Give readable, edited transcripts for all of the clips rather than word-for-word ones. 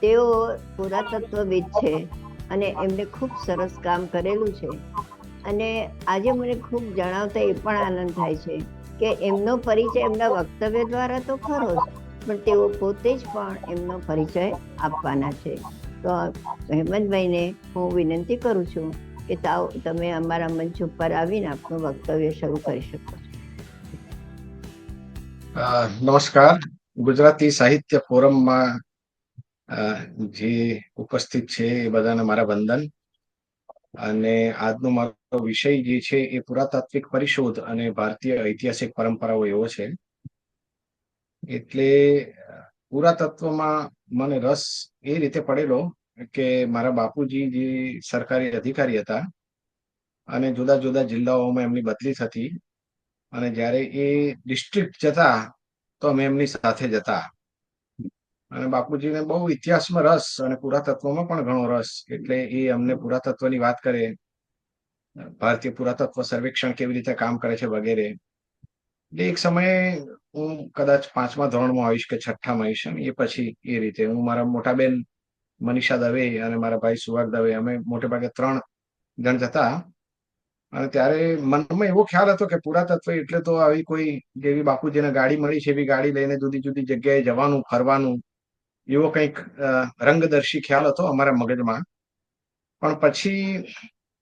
તેઓ પુરાતત્વવિદ છે અને એમને ખૂબ સરસ કામ કરેલું છે. અને આજે મને ખૂબ જણાવતા એ પણ આનંદ થાય છે કે એમનો પરિચય એમના વક્તવ્ય દ્વારા તો ખરો જ, પણ તેઓ પોતે જ પણ એમનો પરિચય આપવાના છે. તો હેમંતભાઈને હું વિનંતી કરું છું કે તમે અમારા મંચ ઉપર આવીને આપનું વક્તવ્ય શરૂ કરી શકો છો. નમસ્કાર. ગુજરાતી સાહિત્ય ફોરમમાં જે ઉપસ્થિત છે એ બધાને મારા વંદન. અને આજનો મારો વિષય જે છે એ પુરાતાત્વિક પરિશોધ અને ભારતીય ઐતિહાસિક પરંપરાઓ એવો છે. એટલે પુરાતત્વમાં મને રસ એ રીતે પડેલો કે મારા બાપુજી જે સરકારી અધિકારી હતા અને જુદા જુદા જિલ્લાઓમાં એમની બદલી થતી, અને જ્યારે એ ડિસ્ટ્રિક્ટ જતા તો અમે એમની સાથે જતા. અને બાપુજીને બહુ ઇતિહાસમાં રસ અને પુરાતત્વમાં પણ ઘણો રસ, એટલે એ અમને પુરાતત્વની વાત કરે, ભારતીય પુરાતત્વ સર્વેક્ષણ કેવી રીતે કામ કરે છે વગેરે. એટલે એક સમયે હું કદાચ 5મા ધોરણમાં હોઈશ કે 6ઠામાં હોઈશ, એ પછી એ રીતે હું મારા મોટા બેન મનીષા દવે અને મારા ભાઈ સુહાગ દવે, અમે મોટે ભાગે 3 જણ જતા. અને ત્યારે મનમાં એવો ખ્યાલ હતો કે પુરાતત્વ એટલે તો આવી કોઈ જેવી બાપુજીને ગાડી મળી છે એવી ગાડી લઈને જુદી જુદી જગ્યાએ જવાનું, ફરવાનું, એવો કંઈક રંગદર્શી ખ્યાલ હતો અમારા મગજમાં. પણ પછી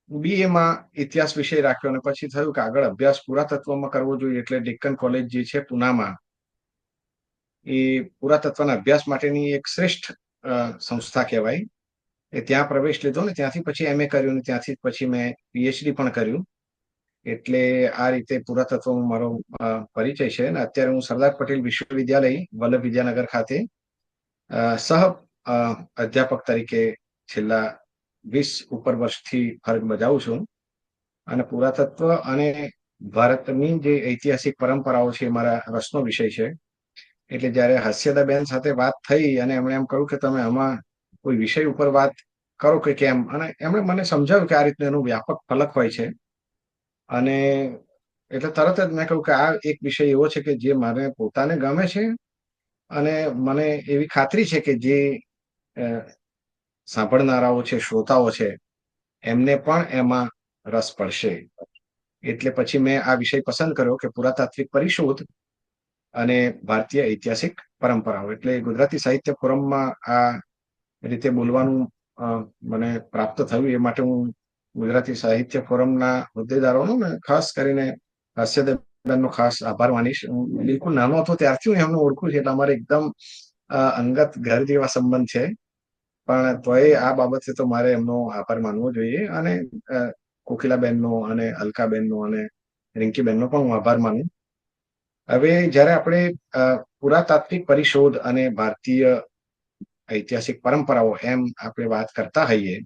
BA માં ઇતિહાસ વિષય રાખ્યો અને પછી થયું કે આગળ અભ્યાસ પુરાતત્વમાં કરવો જોઈએ, એટલે ડેક્કન કોલેજ જે છે પૂનામાં, એ પુરાતત્વના અભ્યાસ માટેની એક શ્રેષ્ઠ સંસ્થા કહેવાય. એ ત્યાં પ્રવેશ લીધો ને ત્યાંથી પછી MA કર્યું ને ત્યાંથી પછી મેં PhD પણ કર્યું. એટલે આ રીતે પુરાતત્વમાં મારો પરિચય છે. અને અત્યારે હું સરદાર પટેલ વિશ્વવિદ્યાલય વલ્લભ વિદ્યાનગર ખાતે સહ અધ્યાપક તરીકે છેલ્લા 20 ઉપર વર્ષથી ફરજ બજાવું છું. અને પુરાતત્વ અને ભારતની જે ઐતિહાસિક પરંપરાઓ છે એ મારા રસનો વિષય છે. એટલે જ્યારે હાસ્યદાબેન સાથે વાત થઈ અને એમણે એમ કહ્યું કે તમે આમાં કોઈ વિષય ઉપર વાત કરો કે કેમ, અને એમણે મને સમજાવ્યું કે આ રીતનું એનું વ્યાપક ફલક હોય છે. અને એટલે તરત જ મેં કહ્યું કે આ એક વિષય એવો છે કે જે મને પોતાને ગમે છે, અને મને એવી ખાતરી છે કે જે સાંભળનારાઓ છે, શ્રોતાઓ છે, એમને પણ એમાં રસ પડશે. એટલે પછી મેં આ વિષય પસંદ કર્યો કે પુરાતાત્વિક પરિશોધ અને ભારતીય ઐતિહાસિક પરંપરાઓ. એટલે ગુજરાતી સાહિત્ય ફોરમમાં આ રીતે બોલવાનું મને પ્રાપ્ત થયું, એ માટે હું ગુજરાતી સાહિત્ય ફોરમના હોદ્દેદારોનો ને ખાસ કરીને હાસ્યદેવનો ખાસ આભાર માનીશ. હું બિલકુલ નાનો હતો ત્યારથી હું એમને ઓળખું છું, એટલે અમારે એકદમ અંગત ઘર જેવા સંબંધ છે. પણ તોય આ બાબતે તો મારે એમનો આભાર માનવો જોઈએ, અને કોકિલાબેનનો અને અલકાબેનનો અને રિંકીબેનનો પણ હું આભાર માનું. હવે જ્યારે આપણે પુરાતાત્વિક પરિશોધ અને ભારતીય ઐતિહાસિક પરંપરાઓ એમ આપણે વાત કરતા હોઈએ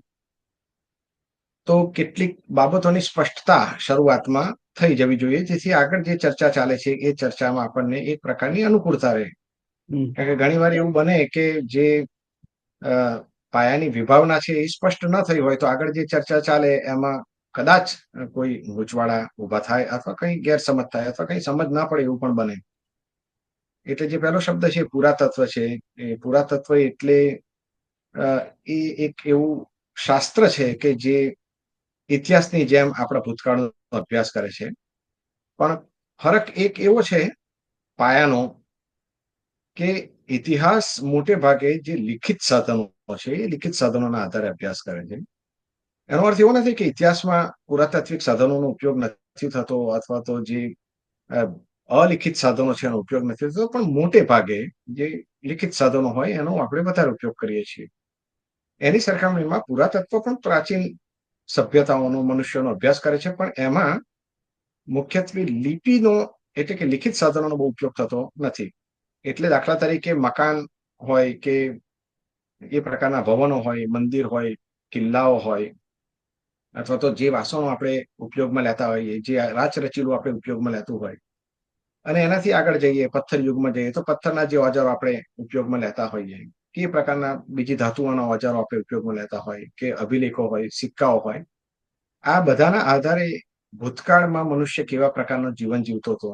તો કેટલીક બાબતોની સ્પષ્ટતા શરૂઆતમાં થઈ જવી જોઈએ, જેથી આગળ જે ચર્ચા ચાલે છે એ ચર્ચામાં આપણને એક પ્રકારની અનુકૂળતા રહે. કારણ કે ઘણીવાર એવું બને કે જે પાયાની વિભાવના છે એ સ્પષ્ટ ન થઈ હોય તો આગળ જે ચર્ચા ચાલે એમાં કદાચ કોઈ ગૂંચવાડા ઊભા થાય, અથવા કંઈ ગેરસમજ થાય, અથવા કંઈ સમજ ના પડે એવું પણ બને. એટલે જે પહેલો શબ્દ છે પુરાતત્વ છે, એ પુરાતત્વ એટલે એ એક એવું શાસ્ત્ર છે કે જે ઇતિહાસની જેમ આપણા ભૂતકાળનો અભ્યાસ કરે છે. પણ ફરક એક એવો છે પાયાનો કે ઇતિહાસ મોટે ભાગે જે લિખિત સાધનો છે એ લિખિત સાધનોના આધારે અભ્યાસ કરે છે. એનો અર્થ એવો નથી કે ઇતિહાસમાં પુરાતાત્વિક સાધનોનો ઉપયોગ નથી થતો, અથવા તો જે અલિખિત સાધનો છે એનો ઉપયોગ નથી થતો, પણ મોટે ભાગે જે લિખિત સાધનો હોય એનો આપણે વધારે ઉપયોગ કરીએ છીએ. એની સરખામણીમાં પુરાતત્વ પણ પ્રાચીન સભ્યતાઓનો, મનુષ્યનો અભ્યાસ કરે છે, પણ એમાં મુખ્યત્વે લિપિનો એટલે કે લિખિત સાધનોનો બહુ ઉપયોગ થતો નથી. એટલે દાખલા તરીકે મકાન હોય કે એ પ્રકારના ભવનો હોય, મંદિર હોય, કિલ્લાઓ હોય, અથવા તો જે વાસણો આપણે ઉપયોગમાં લેતા હોઈએ, જે રાચરચીલું આપણે ઉપયોગમાં લેતું હોય, અને એનાથી આગળ જઈએ, પથ્થર યુગમાં જઈએ તો પથ્થરના જે ઓજારો આપણે ઉપયોગમાં લેતા હોઈએ, કે પ્રકારના બીજી ધાતુઓના ઓજારો આપણે ઉપયોગમાં લેતા હોય, કે અભિલેખો હોય, સિક્કાઓ હોય, આ બધાના આધારે ભૂતકાળમાં મનુષ્ય કેવા પ્રકારનું જીવન જીવતો હતો,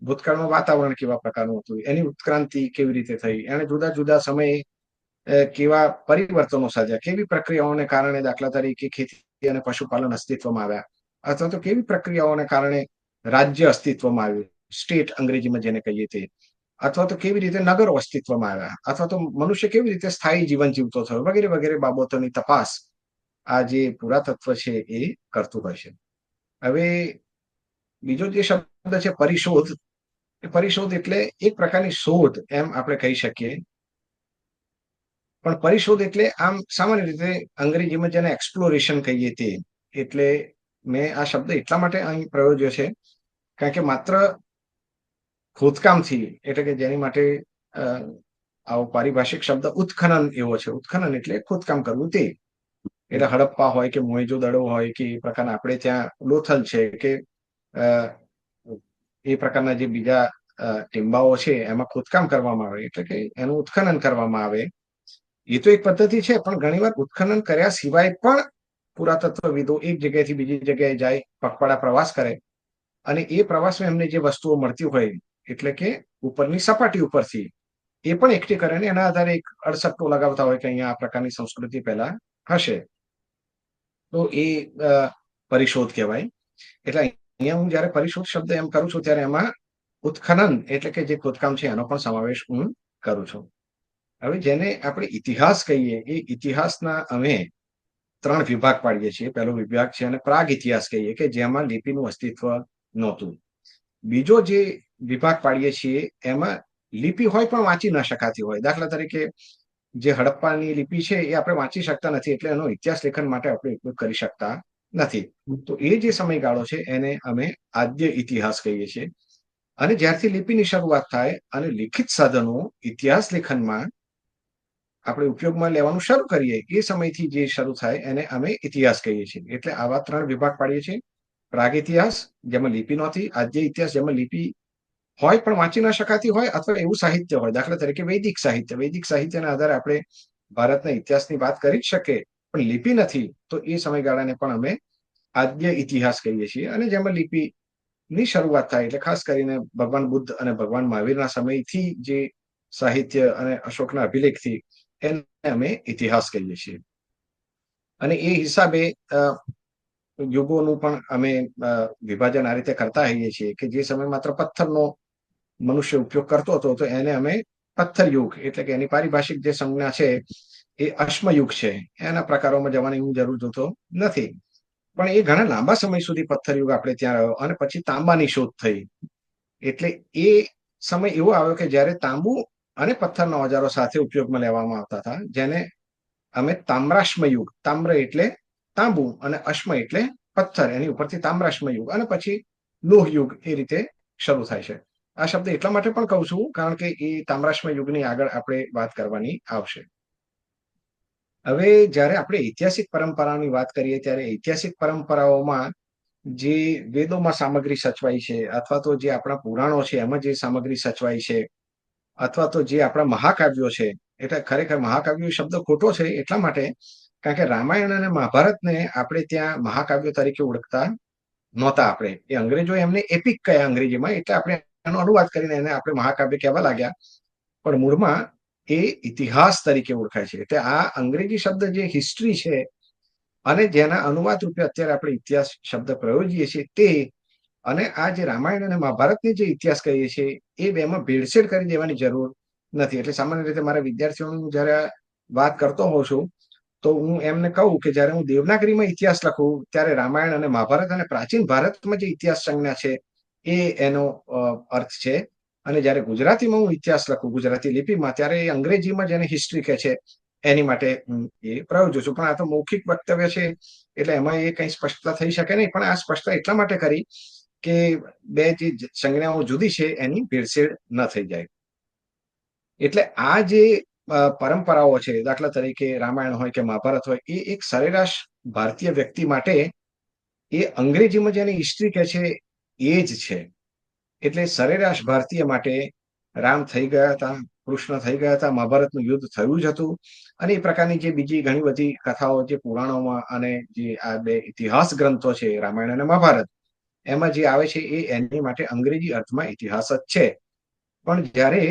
ભૂતકાળમાં વાતાવરણ કેવા પ્રકારનું હતું, એની ઉત્ક્રાંતિ કેવી રીતે થઈ, એને જુદા જુદા સમયે કેવા પરિવર્તનો સાધ્યા, કેવી પ્રક્રિયાઓને કારણે દાખલા તરીકે ખેતી અને પશુપાલન અસ્તિત્વમાં આવ્યા, અથવા તો કેવી પ્રક્રિયાઓને કારણે રાજ્ય અસ્તિત્વમાં આવ્યું, સ્ટેટ અંગ્રેજીમાં જેને કહીએ તે, અથવા તો કેવી રીતે નગરો અસ્તિત્વમાં આવ્યા, અથવા તો મનુષ્ય કેવી રીતે સ્થાયી જીવન જીવતો થયો, વગેરે વગેરે બાબતોની તપાસ આ જે પુરાતત્વ છે એ કરતું હોય છે. હવે બીજો જે શબ્દ છે પરિશોધ, એ પરિશોધ એટલે એક પ્રકારની શોધ એમ આપણે કહી શકીએ. પણ પરિશોધ એટલે આમ સામાન્ય રીતે અંગ્રેજીમાં જેને એક્સપ્લોરેશન કહીએ તે. એટલે મેં આ શબ્દ એટલા માટે અહીં પ્રયોજ્યો છે કારણ કે માત્ર ખોદકામથી, એટલે કે જેની માટે આવો પારિભાષિક શબ્દ ઉત્ખનન એવો છે. ઉત્ખનન એટલે ખોદકામ કરવું તે. એટલે હડપ્પા હોય કે મોહેંજો-દડો હોય કે એ પ્રકારના આપણે ત્યાં લોથલ છે કે એ પ્રકારના જે બીજા ટીંબાઓ છે એમાં ખોદકામ કરવામાં આવે, એટલે કે એનું ઉત્ખનન કરવામાં આવે. એ તો એક પદ્ધતિ છે, પણ ઘણીવાર ઉત્ખનન કર્યા સિવાય પણ પુરાતત્વવિદો એક જગ્યાએથી બીજી જગ્યાએ જાય, પગપાળા પ્રવાસ કરે, અને એ પ્રવાસમાં એમને જે વસ્તુઓ મળતી હોય, એટલે કે ઉપરની સપાટી ઉપરથી એ પણ એકઠી કરે ને એના આધારે એક અડસટ્ટો લગાવતા હોય કે અહીંયા આ પ્રકારની સંસ્કૃતિ પહેલા હશે. તો એ પરિશોધ કહેવાય. એટલે અહીંયા હું જયારે પરિશોધ શબ્દ એમ કરું છું ત્યારે એમાં ઉત્ખનન એટલે કે જે ખોદકામ છે એનો પણ સમાવેશ હું કરું છું. હવે જેને આપણે ઇતિહાસ કહીએ, એ ઇતિહાસના અમે 3 વિભાગ પાડીએ છીએ. પહેલો વિભાગ છે અને પ્રાગ ઇતિહાસ કહીએ, કે જેમાં લિપિનું અસ્તિત્વ નહોતું. બીજો જે વિભાગ પાડીએ છીએ એમાં લિપિ હોય પણ વાંચી ન શકાતી હોય. દાખલા તરીકે જે હડપ્પાની લિપિ છે એ આપણે વાંચી શકતા નથી, એટલે એનો ઇતિહાસ લેખન માટે આપણે ઉપયોગ કરી શકતા નથી. તો એ જે સમયગાળો છે એને અમે આદ્ય ઇતિહાસ કહીએ છીએ. અને જ્યારથી લિપિની શરૂઆત થાય અને લિખિત સાધનો ઇતિહાસ લેખનમાં આપણે ઉપયોગમાં લેવાનું શરૂ કરીએ, એ સમયથી જે શરૂ થાય એને અમે ઇતિહાસ કહીએ છીએ. એટલે આવા 3 વિભાગ પાડીએ છીએ. પ્રાગ ઇતિહાસ જેમાં લિપિ નહોતી, આદ્ય ઇતિહાસ જેમાં લિપિ હોય પણ વાંચી ન શકાતી હોય, અથવા એવું સાહિત્ય હોય, દાખલા તરીકે વૈદિક સાહિત્ય. વૈદિક સાહિત્યના આધારે આપણે ભારતના ઇતિહાસની વાત કરી જ શકીએ, પણ લિપિ નથી, તો એ સમયગાળાને પણ અમે આદ્ય ઇતિહાસ કહીએ છીએ. અને જેમાં લિપિની શરૂઆત થાય, એટલે ખાસ કરીને ભગવાન બુદ્ધ અને ભગવાન મહાવીરના સમયથી જે સાહિત્ય અને અશોકના અભિલેખથી એને અમે ઇતિહાસ કહીએ છીએ. અને એ હિસાબે યુગોનું પણ અમે વિભાજન આ રીતે કરતા હોઈએ છીએ કે જે સમય માત્ર પથ્થરનો મનુષ્ય ઉપયોગ કરતો હતો, તો એને અમે પથ્થર યુગ, એટલે કે એની પારિભાષિક જે સંજ્ઞા છે એ અશ્મયુગ છે. એના પ્રકારોમાં જવાની હું જરૂર જોતો નથી, પણ એ ઘણા લાંબા સમય સુધી પથ્થર યુગ આપણે ત્યાં રહ્યો. અને પછી તાંબાની શોધ થઈ, એટલે એ સમય એવો આવ્યો કે જ્યારે તાંબુ અને પથ્થરના ઓજારો સાથે ઉપયોગમાં લેવામાં આવતા હતા, જેને અમે તામ્રાશ્મ યુગ, તામ્ર એટલે તાંબુ અને અશ્મ એટલે પથ્થર, એની ઉપરથી તામ્રાશ્મ યુગ, અને પછી લોહ યુગ એ રીતે શરૂ થાય છે. આ શબ્દ એટલા માટે પણ કહું છું કારણ કે એ તામ્રાશ્મ યુગની આગળ આપણે વાત કરવાની આવશે. હવે જ્યારે આપણે ઐતિહાસિક પરંપરાની વાત કરીએ ત્યારે ઐતિહાસિક પરંપરાઓમાં જે વેદોમાં સામગ્રી સચવાઈ છે, અથવા તો જે આપણા પુરાણો છે એમાં જે સામગ્રી સચવાઈ છે, અથવા તો જે આપણા મહાકાવ્યો છે, એટલે ખરેખર મહાકાવ્ય શબ્દ ખોટો છે એટલા માટે કારણ કે રામાયણ અને મહાભારતને આપણે ત્યાં મહાકાવ્યો તરીકે ઓળખતા નહોતા. આપણે એ અંગ્રેજોએ એમને એપિક કયા અંગ્રેજીમાં, એટલે આપણે એનો અનુવાદ કરીને એને આપણે મહાકાવ્ય કહેવા લાગ્યા, પણ મૂળમાં એ ઇતિહાસ તરીકે ઓળખાય છે. એટલે આ અંગ્રેજી શબ્દ જે હિસ્ટ્રી છે અને જેના અનુવાદ રૂપે અત્યારે આપણે ઇતિહાસ શબ્દ પ્રયોજીએ છીએ તે, અને આ જે રામાયણ અને મહાભારતની જે ઇતિહાસ કહીએ છીએ એ બેમાં ભેળસેળ કરી દેવાની જરૂર નથી. એટલે સામાન્ય રીતે મારા વિદ્યાર્થીઓનું જયારે વાત કરતો હોઉં છું તો હું એમને કહું કે જ્યારે હું દેવનાગરીમાં ઇતિહાસ લખું ત્યારે રામાયણ અને મહાભારત અને પ્રાચીન ભારતમાં જે ઇતિહાસ સંજ્ઞા છે એ એનો અર્થ છે. અને જ્યારે ગુજરાતીમાં હું ઇતિહાસ લખું, ગુજરાતી લિપિમાં, ત્યારે એ અંગ્રેજીમાં જેને હિસ્ટ્રી કહે છે એની માટે હું એ પ્રયોજું છું. પણ આ તો મૌખિક વક્તવ્ય છે એટલે એમાં એ કઈ સ્પષ્ટતા થઈ શકે નહીં, પણ આ સ્પષ્ટતા એટલા માટે કરી કે બે જે સંજ્ઞાઓ જુદી છે એની ભેળસેળ ન થઈ જાય. એટલે આ જે પરંપરાઓ છે, દાખલા તરીકે રામાયણ હોય કે મહાભારત હોય, એ એક સરેરાશ ભારતીય વ્યક્તિ માટે એ અંગ્રેજીમાં જેને હિસ્ટ્રી કહે છે એ જ છે. એટલે સરેરાશ ભારતીય માટે રામ થઈ ગયા હતા, કૃષ્ણ થઈ ગયા હતા, મહાભારતનું યુદ્ધ થયું જ હતું, અને એ પ્રકારની જે બીજી ઘણી બધી કથાઓ જે પુરાણોમાં અને જે આ બે ઇતિહાસ ગ્રંથો છે રામાયણ અને મહાભારત એમાં જે આવે છે એ એની માટે અંગ્રેજી અર્થમાં ઇતિહાસ જ છે. પણ જ્યારે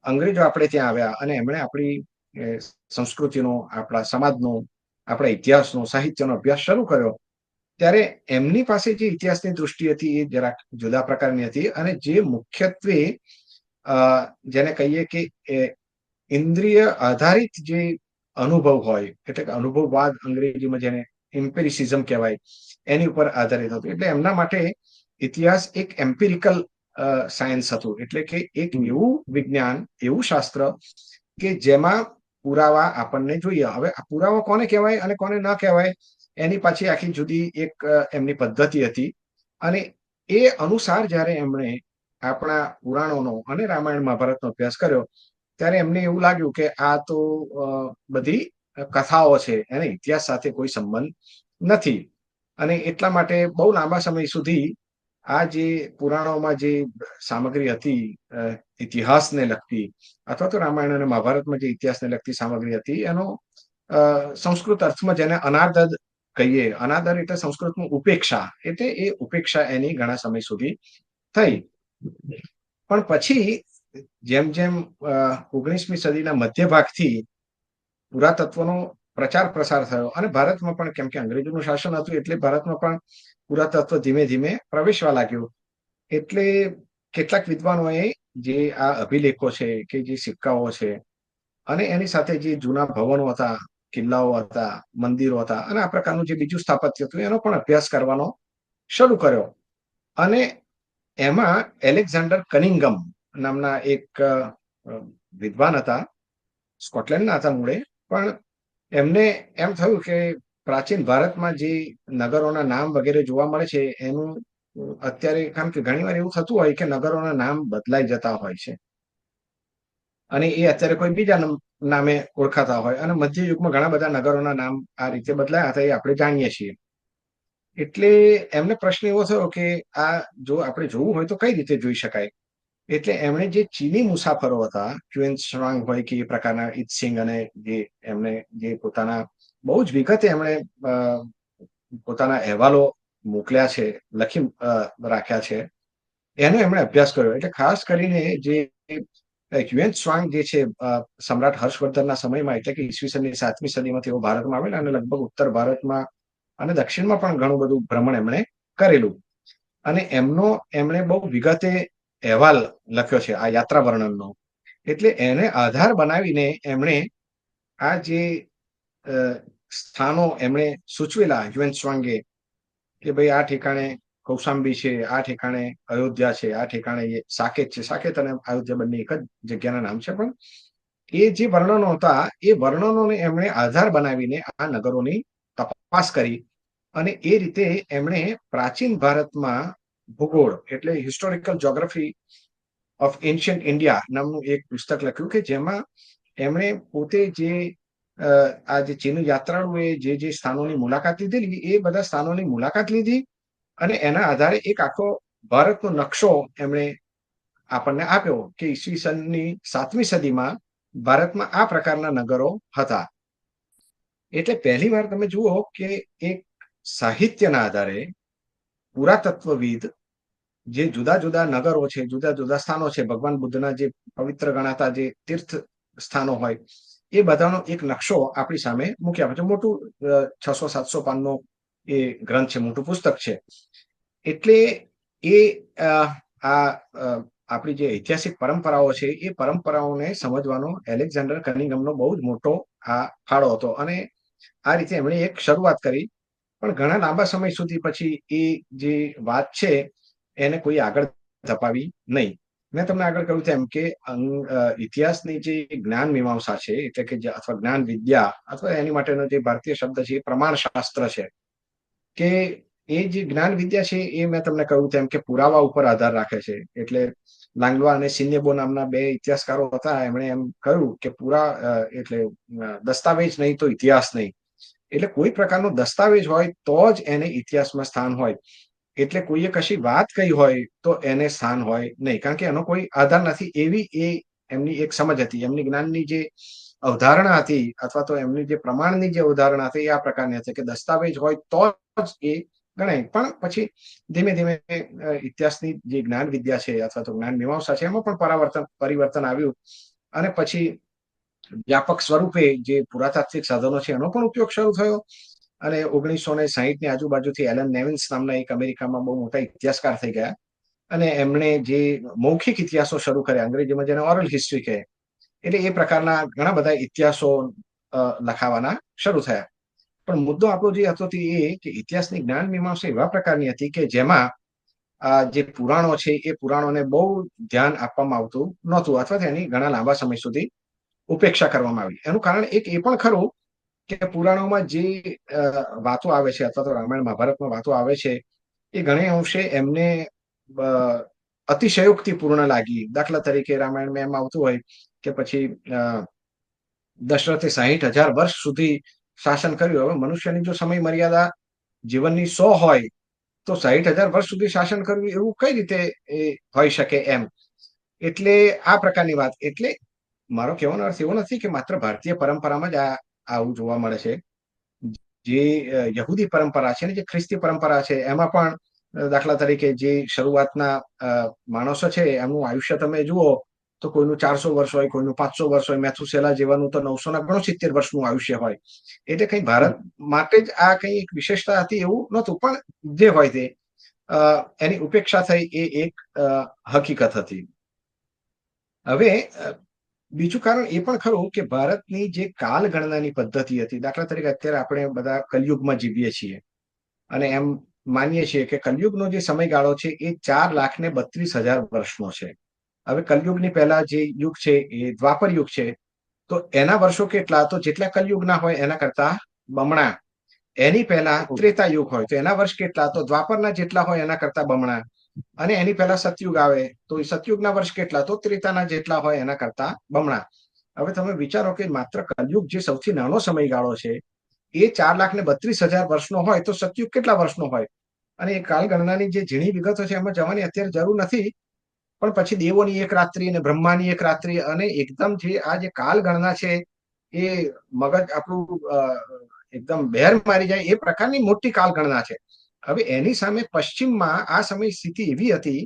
અંગ્રેજો આપણે ત્યાં આવ્યા અને એમણે આપણી સંસ્કૃતિનો, આપણા સમાજનો, આપણા ઇતિહાસનો, સાહિત્યનો અભ્યાસ શરૂ કર્યો, ત્યારે એમની પાસે જે ઇતિહાસની દૃષ્ટિ હતી એ જરાક જુદા પ્રકારની હતી. અને જે મુખ્યત્વે જેને કહીએ કે ઇન્દ્રિય આધારિત જે અનુભવ હોય, એટલે કે અનુભવવાદ અંગ્રેજીમાં જેને એમ્પિરિસિઝમ કહેવાય, એની ઉપર આધારિત હતું. એટલે એમના માટે ઇતિહાસ એક એમ્પિરિકલ સાયન્સ હતું, એટલે કે એક એવું વિજ્ઞાન, એવું શાસ્ત્ર કે જેમાં પુરાવા આપણને જોઈએ. હવે આ પુરાવા કોને કહેવાય અને કોને ન કહેવાય એની પાછી આખી જુદી એક એમની પદ્ધતિ હતી. અને એ અનુસાર જ્યારે એમણે આપણા પુરાણોનો અને રામાયણ મહાભારતનો અભ્યાસ કર્યો, ત્યારે એમને એવું લાગ્યું કે આ તો બધી કથાઓ છે, એને ઇતિહાસ સાથે કોઈ સંબંધ નથી. અને એટલા માટે બહુ લાંબા સમય સુધી આ જે પુરાણોમાં જે સામગ્રી હતી ઇતિહાસને લગતી, અથવા તો રામાયણ અને મહાભારતમાં જે ઇતિહાસને લગતી સામગ્રી હતી, એનો સંસ્કૃત અર્થમાં જેને અનાદર કહીએ, અનાદર એટલે સંસ્કૃતમાં ઉપેક્ષા, એટલે એ ઉપેક્ષા એની ઘણા સમય સુધી થઈ. પણ પછી જેમ જેમ 19મી સદીના મધ્ય ભાગથી પુરાતત્વનો પ્રચાર પ્રસાર થયો, અને ભારતમાં પણ, કેમ કે અંગ્રેજોનું શાસન હતું એટલે ભારતમાં પણ પુરાતત્વ ધીમે ધીમે પ્રવેશવા લાગ્યું. એટલે કેટલાક વિદ્વાનોએ જે આ અભિલેખો છે, કે જે સિક્કાઓ છે, અને એની સાથે જે જૂના ભવનો હતા, કિલ્લાઓ હતા, મંદિરો હતા, અને આ પ્રકારનું જે બીજું સ્થાપત્ય હતું, એનો પણ અભ્યાસ કરવાનો શરૂ કર્યો. અને એમાં એલેક્ઝાન્ડર કનિંગમ નામના એક વિદ્વાન હતા, સ્કોટલેન્ડના હતા મૂળે, પણ એમને એમ થયું કે પ્રાચીન ભારતમાં જે નગરોના નામ વગેરે જોવા મળે છે, એનું અત્યારે, કારણ કે ઘણીવાર એવું થતું હોય કે નગરોના નામ બદલાઈ જતા હોય છે, અને એ અત્યારે કોઈ બીજા નામે ઓળખાતા હોય, અને મધ્ય યુગમાં ઘણા બધા નગરોના નામ આ રીતે બદલાયા હતા, એ આપણે જાણીએ છીએ. એટલે એમને પ્રશ્ન એવો થયો કે આ જો આપણે જોવું હોય તો કઈ રીતે જોઈ શકાય. એટલે એમણે જે ચીની મુસાફરો હતા, ક્યુએન શ્વાંગ હોય કે એ પ્રકારના ઇત્સિંગ, અને જે એમણે જે પોતાના બહુ જ વિગતે એમણે પોતાના અહેવાલો મોકલ્યા છે, લખી રાખ્યા છે, એનો એમણે અભ્યાસ કર્યો. એટલે ખાસ કરીને જે હ્યુએન ત્સાંગ જે છે, સમ્રાટ હર્ષવર્ધનના સમયમાં, એટલે કે ઈસવીસનની 7મી સદીમાં તેઓ ભારતમાં આવેલા, અને લગભગ ઉત્તર ભારતમાં અને દક્ષિણમાં પણ ઘણું બધું ભ્રમણ એમણે કરેલું. અને એમણે બહુ વિગતે અહેવાલ લખ્યો છે આ યાત્રા વર્ણનનો. એટલે એને આધાર બનાવીને એમણે આ જે સ્થાનો એમણે સૂચવેલા, હ્યુએન ત્સાંગે, કે ભાઈ આ ઠેકાણે કૌશાંબી છે, આ ઠેકાણે અયોધ્યા છે, આ ઠેકાણે સાકેત છે. સાકેત અને અયોધ્યા બંને એક જ જગ્યાના નામ છે, પણ એ જે વર્ણનો હતા, એ વર્ણનોને એમણે આધાર બનાવીને આ નગરોની તપાસ કરી. અને એ રીતે એમણે પ્રાચીન ભારતમાં ભૂગોળ, એટલે historical geography of ancient India નામનું એક પુસ્તક લખ્યું, કે જેમાં એમણે પોતે જે આ જે ચીની યાત્રાળુએ જે સ્થાનોની મુલાકાત લીધેલી, એ બધા સ્થાનોની મુલાકાત લીધી, અને એના આધારે એક આખો ભારતનો નકશો એમણે આપણને આપ્યો કે ઈસવીસનની 7મી સદીમાં ભારતમાં આ પ્રકારના નગરો હતા. એટલે પહેલી વાર તમે જુઓ કે એક સાહિત્યના આધારે પુરાતત્વવિદ જે જુદા જુદા નગરો છે, જુદા જુદા સ્થાનો છે, ભગવાન બુદ્ધના જે પવિત્ર ગણાતા જે તીર્થ સ્થાનો હોય, એ બધાનો એક નકશો આપણી સામે મૂકી આપે છે. મોટું 600-700 પાનનો એ ગ્રંથ છે, મોટું પુસ્તક છે. એટલે એ આપણી જે ઐતિહાસિક પરંપરાઓ છે, એ પરંપરાઓને સમજવાનો એલેક્ઝાન્ડર કનિંગમનો બહુ જ મોટો આ ફાળો હતો. અને આ રીતે એમણે એક શરૂઆત કરી. પણ ઘણા લાંબા સમય સુધી પછી એ જે વાત છે એને કોઈ આગળ ધપાવી નહીં. મેં તમને આગળ કહ્યું તેમ કે ઇતિહાસની જે જ્ઞાન મીમાંસા છે, એટલે કે અથવા જ્ઞાન વિદ્યા, અથવા એની માટેનો જે ભારતીય શબ્દ છે એ પ્રમાણ શાસ્ત્ર છે, કે એ જે જ્ઞાન વિદ્યા છે એ મેં તમને કહ્યું તેમ કે પુરાવા ઉપર આધાર રાખે છે. એટલે લાંગવા અને સિન્નેબો નામના બે ઇતિહાસકારો હતા, એમણે એમ કહ્યું કે એટલે દસ્તાવેજ નહીં તો ઇતિહાસ નહીં. એટલે કોઈ પ્રકારનો દસ્તાવેજ હોય તો જ એને ઇતિહાસમાં સ્થાન હોય. એટલે કોઈએ કશી વાત કહી હોય તો એને સ્થાન હોય નહીં, કારણ કે એનો કોઈ આધાર નથી. એવી એ એમની એક સમજ હતી. એમની જ્ઞાનની જે અવધારણા હતી, અથવા તો એમની જે પ્રમાણની જે અવધારણા હતી, એ આ પ્રકારની હતી કે દસ્તાવેજ હોય તો જ એ ગણાય. પણ પછી ધીમે ધીમે ઇતિહાસની જે જ્ઞાન વિદ્યા છે, અથવા તો જ્ઞાન મીમાંસા છે, એમાં પણ પરિવર્તન આવ્યું. અને પછી વ્યાપક સ્વરૂપે જે પુરાતાત્વિક સાધનો છે એનો પણ ઉપયોગ શરૂ થયો. અને 1960 ની આજુબાજુથી એલન નેવિન્સ નામના એક અમેરિકામાં બહુ મોટા ઇતિહાસકાર થઈ ગયા, અને એમણે જે મૌખિક ઇતિહાસો શરૂ કર્યા, અંગ્રેજીમાં જેને ઓરલ હિસ્ટ્રી કહે, એટલે એ પ્રકારના ઘણા બધા ઇતિહાસો લખાવાના શરૂ થયા. પણ મુદ્દો આપણો જે હતો તે એ કે ઇતિહાસની જ્ઞાન મીમાંસા એવા પ્રકારની હતી કે જેમાં જે પુરાણો છે એ પુરાણોને બહુ ધ્યાન આપવામાં આવતું નહોતું, અથવા તેની ઘણા લાંબા સમય સુધી ઉપેક્ષા કરવામાં આવી. એનું કારણ એક એ પણ ખરું કે પુરાણોમાં જે વાતો આવે છે, અથવા તો રામાયણ મહાભારતમાં વાતો આવે છે, એ ઘણી અંશે એમને અતિશયોક્તિપૂર્ણ લાગી. દાખલા તરીકે રામાયણમાં એમ આવતું હોય કે પછી દશરથે 60,000 વર્ષ સુધી શાસન કર્યું. હવે મનુષ્યની જો સમય મર્યાદા જીવનની 100 હોય તો 60,000 વર્ષ સુધી શાસન કરવું એવું કઈ રીતે હોઈ શકે એમ. એટલે આ પ્રકારની વાત. એટલે મારો કહેવાનો અર્થ એવો નથી કે માત્ર ભારતીય પરંપરામાં જ આવું જોવા મળે છે. જે યહૂદી પરંપરા છે ને જે ખ્રિસ્તી પરંપરા છે એમાં પણ દાખલા તરીકે જે શરૂઆતના માણસો છે એમનું આયુષ્ય તમે જુઓ તો કોઈનું 400 વર્ષ હોય, કોઈનું 500 વર્ષ હોય, મેથુસેલા જેવાનું તો 969 વર્ષનું આયુષ્ય હોય. એટલે કઈ ભારત માટે જ આ કઈ એક વિશેષતા હતી એવું નહોતું, પણ જે હોય તે એની ઉપેક્ષા થઈ એ એક હકીકત હતી. હવે બીજું કારણ એ પણ ખરું કે ભારતની જે કાલ ગણનાની પદ્ધતિ હતી, દાખલા તરીકે અત્યારે આપણે બધા કલયુગમાં જીવીએ છીએ અને એમ માનીએ છીએ કે કલયુગનો જે સમયગાળો છે એ 4,32,000 વર્ષનો છે. હવે કલયુગની પહેલા જે યુગ છે એ દ્વાપર યુગ છે, તો એના વર્ષો કેટલા? તો જેટલા કલયુગના હોય એના કરતા બમણા. એની પહેલા ત્રેતા યુગ હોય તો એના વર્ષ કેટલા? તો દ્વાપરના જેટલા હોય એના કરતા બમણા. અને એની પહેલા સતયુગ આવે તો સતયુગના વર્ષ કેટલા? તો ત્રેતાના જેટલા હોય એના કરતા બમણા. હવે તમે વિચારો કે માત્ર કલયુગ જે સૌથી નાનો સમયગાળો છે એ 4,32,000 વર્ષનો હોય તો સતયુગ કેટલા વર્ષનો હોય? અને એ કાલ ગણનાની જે ઝીણી વિગતો છે એમાં જવાની અત્યારે જરૂર નથી, પણ પછી દેવોની એક રાત્રિ અને બ્રહ્માની એક રાત્રિ અને એકદમ જે આ જે કાલ ગણના છે એ મગજ આપણું એકદમ બહેર મારી જાય એ પ્રકારની મોટી કાલ ગણના છે. હવે એની સામે પશ્ચિમમાં આ સમય સ્થિતિ એવી હતી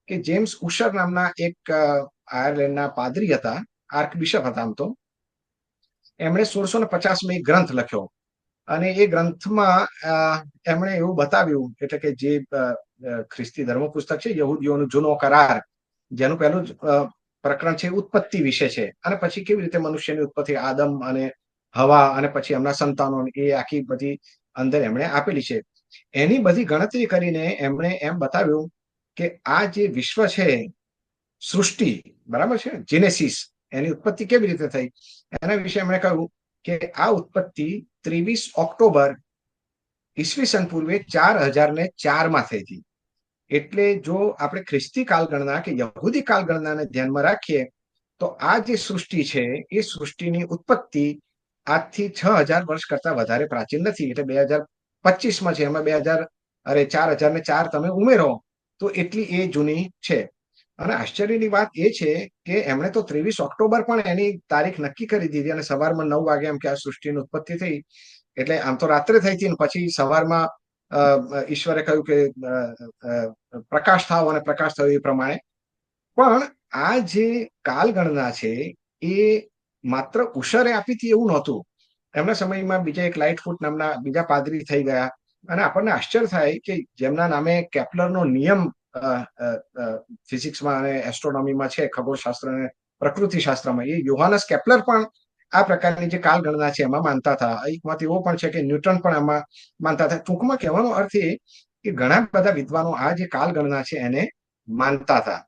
કે જેમ્સ ઉશર નામના એક આયર્લેન્ડના પાદરી હતા, આર્ક બિશપ હતા આમ તો. એમણે 1650માં એક ગ્રંથ લખ્યો અને એ ગ્રંથમાં એમણે એવું બતાવ્યું, એટલે કે જે ખ્રિસ્તી ધર્મ પુસ્તક છે યહૂદીઓનો જૂનો કરાર, જેનું પહેલું પ્રકરણ છે ઉત્પત્તિ વિશે છે, અને પછી કેવી રીતે મનુષ્યની ઉત્પત્તિ, આદમ અને હવા અને પછી એમના સંતાનો, એ આખી બધી અંદર એમણે આપેલી છે. એની બધી ગણતરી કરીને એમણે એમ બતાવ્યું કે આ જે વિશ્વ છે, સૃષ્ટિ, બરાબર છે, જેનેસિસ, એની ઉત્પત્તિ કેવી રીતે થઈ એના વિશે એમણે કહ્યું કે આ ઉત્પત્તિ 23 ઓક્ટોબર ઈસવીસન પૂર્વે 4004 થઈ હતી. એટલે જો આપણે ખ્રિસ્તી કાલગણના કે યહૂદી કાલગણનાને ધ્યાનમાં રાખીએ તો આ જે સૃષ્ટિ છે એ સૃષ્ટિની ઉત્પત્તિ આજથી 6,000 વર્ષ કરતા વધારે પ્રાચીન નથી. એટલે 2025માં છે, એમાં 4,004 તમે ઉમેરો તો એટલી એ જૂની છે. અને આશ્ચર્યની વાત એ છે કે એમણે તો 23 ઓક્ટોબર પણ એની તારીખ નક્કી કરી દીધી અને સવારમાં 9 વાગે એમ કે આ સૃષ્ટિની ઉત્પત્તિ થઈ. એટલે આમ તો રાત્રે થઈ હતી, પછી સવારમાં ઈશ્વરે કહ્યું કે પ્રકાશ થાવ અને પ્રકાશ થયો એ પ્રમાણે. પણ આ જે કાલ ગણના છે એ માત્ર ઉશરે આપી હતી એવું નહોતું. એમના સમયમાં બીજા એક લાઇટફૂટ નામના બીજા પાદરી થઈ ગયા, અને આપણને આશ્ચર્ય થાય કે જેમના નામે કેપ્લરનો નિયમ ફિઝિક્સમાં અને એસ્ટ્રોનોમીમાં છે, ખગોળશાસ્ત્ર અને પ્રકૃતિશાસ્ત્રમાં, એ યોહાનસ કેપ્લર પણ આ પ્રકારની જે કાલ ગણના છે એમાં માનતા હતા. એક મત એવો પણ છે કે ન્યૂટન પણ આમાં માનતા હતા. ટૂંકમાં કહેવાનો અર્થ એ કે ઘણા બધા વિદ્વાનો આ જે કાલ ગણના છે એને માનતા હતા.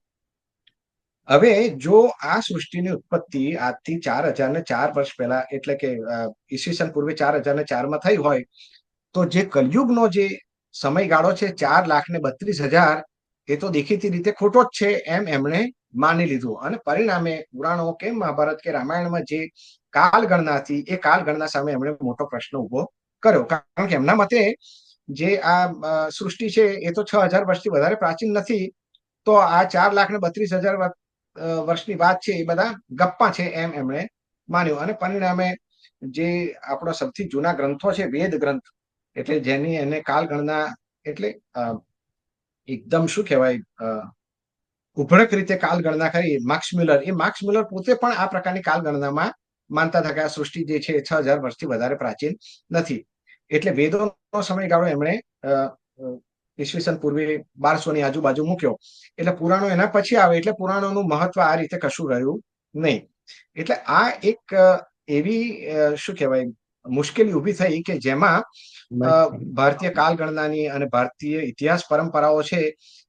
હવે જો આ સૃષ્ટિની ઉત્પત્તિ આજથી 4,004 વર્ષ પહેલા, એટલે કે ઈસવીસન પૂર્વે 4,004માં થઈ હોય, તો જે કલયુગનો જે સમયગાળો છે 4,32,000, એ તો દેખીતી રીતે ખોટો જ છે એમ એમણે માની લીધું. અને પરિણામે પુરાણો કે મહાભારત કે રામાયણમાં જે કાલ ગણના હતી એ કાલ ગણના સામે એમણે મોટો પ્રશ્ન ઉભો કર્યો. કારણ કે એમના મતે જે આ સૃષ્ટિ છે એ તો 6,000 વર્ષથી વધારે પ્રાચીન નથી, તો આ 4,32,000 વર્ષની વાત છે એ બધા ગપ્પા છે એમ એમણે માન્યું. અને પરિણામે જે આપણા સૌથી જૂના ગ્રંથો છે, વેદ ગ્રંથ, એટલે જેની એને કાલ ગણના એટલે એકદમ શું કહેવાય, ઉભરક રીતે કાલ ગણના કરી માર્ક્સ મ્યુલર પોતે પણ આ પ્રકારની કાલ ગણનામાં માનતા હતા કે આ સૃષ્ટિ જે છે 6000 વર્ષથી વધારે પ્રાચીન નથી. એટલે વેદોનો સમયગાળો એમણે ઈસવીસન પૂર્વે 1200 ની આજુબાજુ મૂક્યો. એટલે પુરાણો એના પછી આવે એટલે પુરાણોનું મહત્વ આ રીતે કશું રહ્યું નહીં. એટલે આ એક એવી શું કહેવાય મુશ્કેલી ઊભી થઈ કે જેમાં ભારતીય કાલ ગણનાની અને ભારતીય ઇતિહાસ પરંપરાઓ છે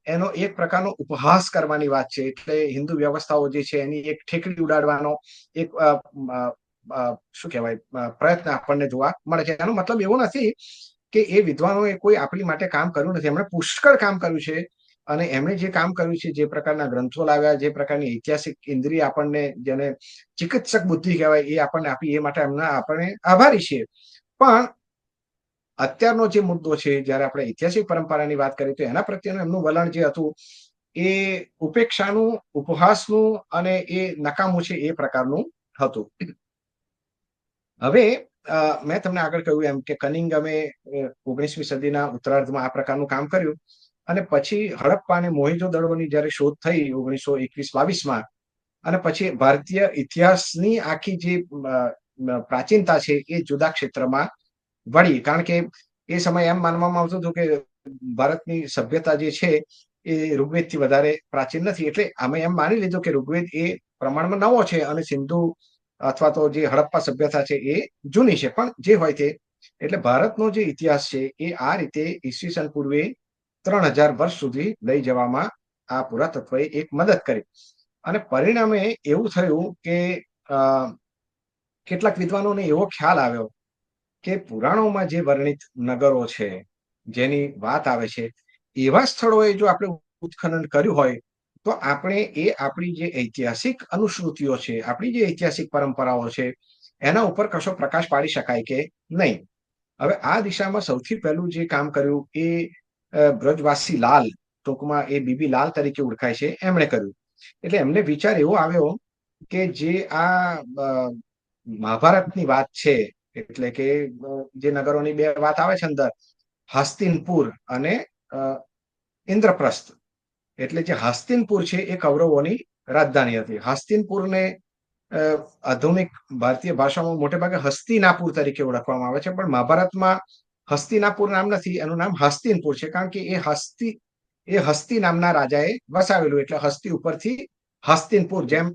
એનો એક પ્રકારનો ઉપહાસ કરવાની વાત છે. એટલે હિન્દુ વ્યવસ્થાઓ જે છે એની એક ઠેકડી ઉડાડવાનો એક શું કહેવાય પ્રયત્ન આપણને જોવા મળે છે. એનો મતલબ એવો નથી કે એ વિદ્વાનોએ કોઈ આપણી માટે કામ કર્યું નથી. એમણે પુષ્કળ કામ કર્યું છે અને એમણે જે કામ કર્યું છે, જે પ્રકારના ગ્રંથો લાવ્યા, જે પ્રકારની ઐતિહાસિક ઇન્દ્રિય આપણને, જેને ચિકિત્સક બુદ્ધિ કહેવાય, એ આપણને આપી, એ માટે એમના આપણે આભારી છીએ. પણ અત્યારનો જે મુદ્દો છે, જ્યારે આપણે ઐતિહાસિક પરંપરાની વાત કરીએ તો એના પ્રત્યેનું એમનું વલણ જે હતું એ ઉપેક્ષાનું, ઉપહાસનું અને એ નકામું છે એ પ્રકારનું હતું. હવે મેં તમને આગળ કહ્યું એમ કે કનિંગમે 19મી સદીના ઉત્તરાર્ધમાં આ પ્રકારનું કામ કર્યું અને પછી હડપ્પા અને મોહેજો દડોની જ્યારે શોધ થઈ 1921-22માં, અને પછી ભારતીય ઇતિહાસની આખી જે પ્રાચીનતા છે એ જુદા ક્ષેત્રમાં વળી. કારણ કે એ સમયે એમ માનવામાં આવતું હતું કે ભારતની સભ્યતા જે છે એ ઋગ્વેદથી વધારે પ્રાચીન નથી. એટલે અમે એમ માની લીધું કે ઋગ્વેદ એ પ્રમાણમાં નવો છે અને સિંધુ અથવા તો જે હડપ્પા સભ્યતા છે એ જૂની છે. પણ જે હોય તે, એટલે ભારતનો જે ઇતિહાસ છે એ આ રીતે ઈસવીસન પૂર્વે 3000 વર્ષ સુધી લઈ જવામાં આ પુરાતત્વએ એક મદદ કરી. અને પરિણામે એવું થયું કે કેટલાક વિદ્વાનોને એવો ખ્યાલ આવ્યો કે પુરાણોમાં જે વર્ણિત નગરો છે, જેની વાત આવે છે, એવા સ્થળોએ જો આપણે ઉત્ખનન કર્યું હોય તો આપણે એ આપણી જે ઐતિહાસિક અનુશ્રુતિઓ છે, આપણી જે ઐતિહાસિક પરંપરાઓ છે, એના ઉપર કશો પ્રકાશ પાડી શકાય કે નહીં. હવે આ દિશામાં સૌથી પહેલું જે કામ કર્યું એ બ્રજવાસી લાલ, ટૂંકમાં એ બીબી લાલ તરીકે ઓળખાય છે, એમણે કર્યું. એટલે એમને વિચાર એવો આવ્યો કે જે આ મહાભારતની વાત છે, એટલે કે જે નગરોની બે વાત આવે છે અંદર, હસ્તિનપુર અને ઇન્દ્રપ્રસ્થ. એટલે જે હસ્તિનપુર છે એ કૌરવોની રાજધાની હતી. હસ્તિનપુરને આધુનિક ભારતીય ભાષામાં મોટે ભાગે હસ્તિનાપુર તરીકે ઓળખવામાં આવે છે, પણ મહાભારતમાં હસ્તિનાપુર નામ નથી, એનું નામ હસ્તિનપુર છે. કારણ કે એ હસ્તિ નામના રાજાએ વસાવેલું, એટલે હસ્તિ ઉપરથી હસ્તિનપુર. જેમ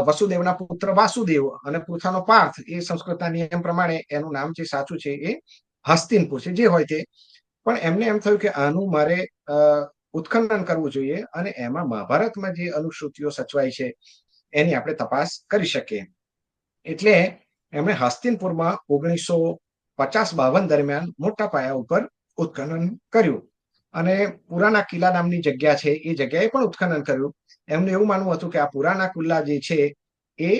વસુદેવના પુત્ર વાસુદેવ અને પૃથાનો પાર્થ, એ સંસ્કૃતના નિયમ પ્રમાણે એનું નામ જે સાચું છે એ હસ્તિનપુર છે. જે હોય તે, પણ એમને એમ થયું કે આનું મારે ઉત્ખનન કરવું જોઈએ અને એમાં મહાભારતમાં જે અનુશ્રુતિઓ સચવાય છે એની આપણે તપાસ કરી શકીએ. એટલે એમણે હસ્તિનપુરમાં 1950-52 દરમિયાન મોટા પાયા ઉપર ઉત્ખનન કર્યું અને પુરાના કિલ્લા નામની જગ્યા છે એ જગ્યાએ પણ ઉત્ખનન કર્યું. એમનું એવું માનવું હતું કે આ પુરાના કિલ્લા જે છે એ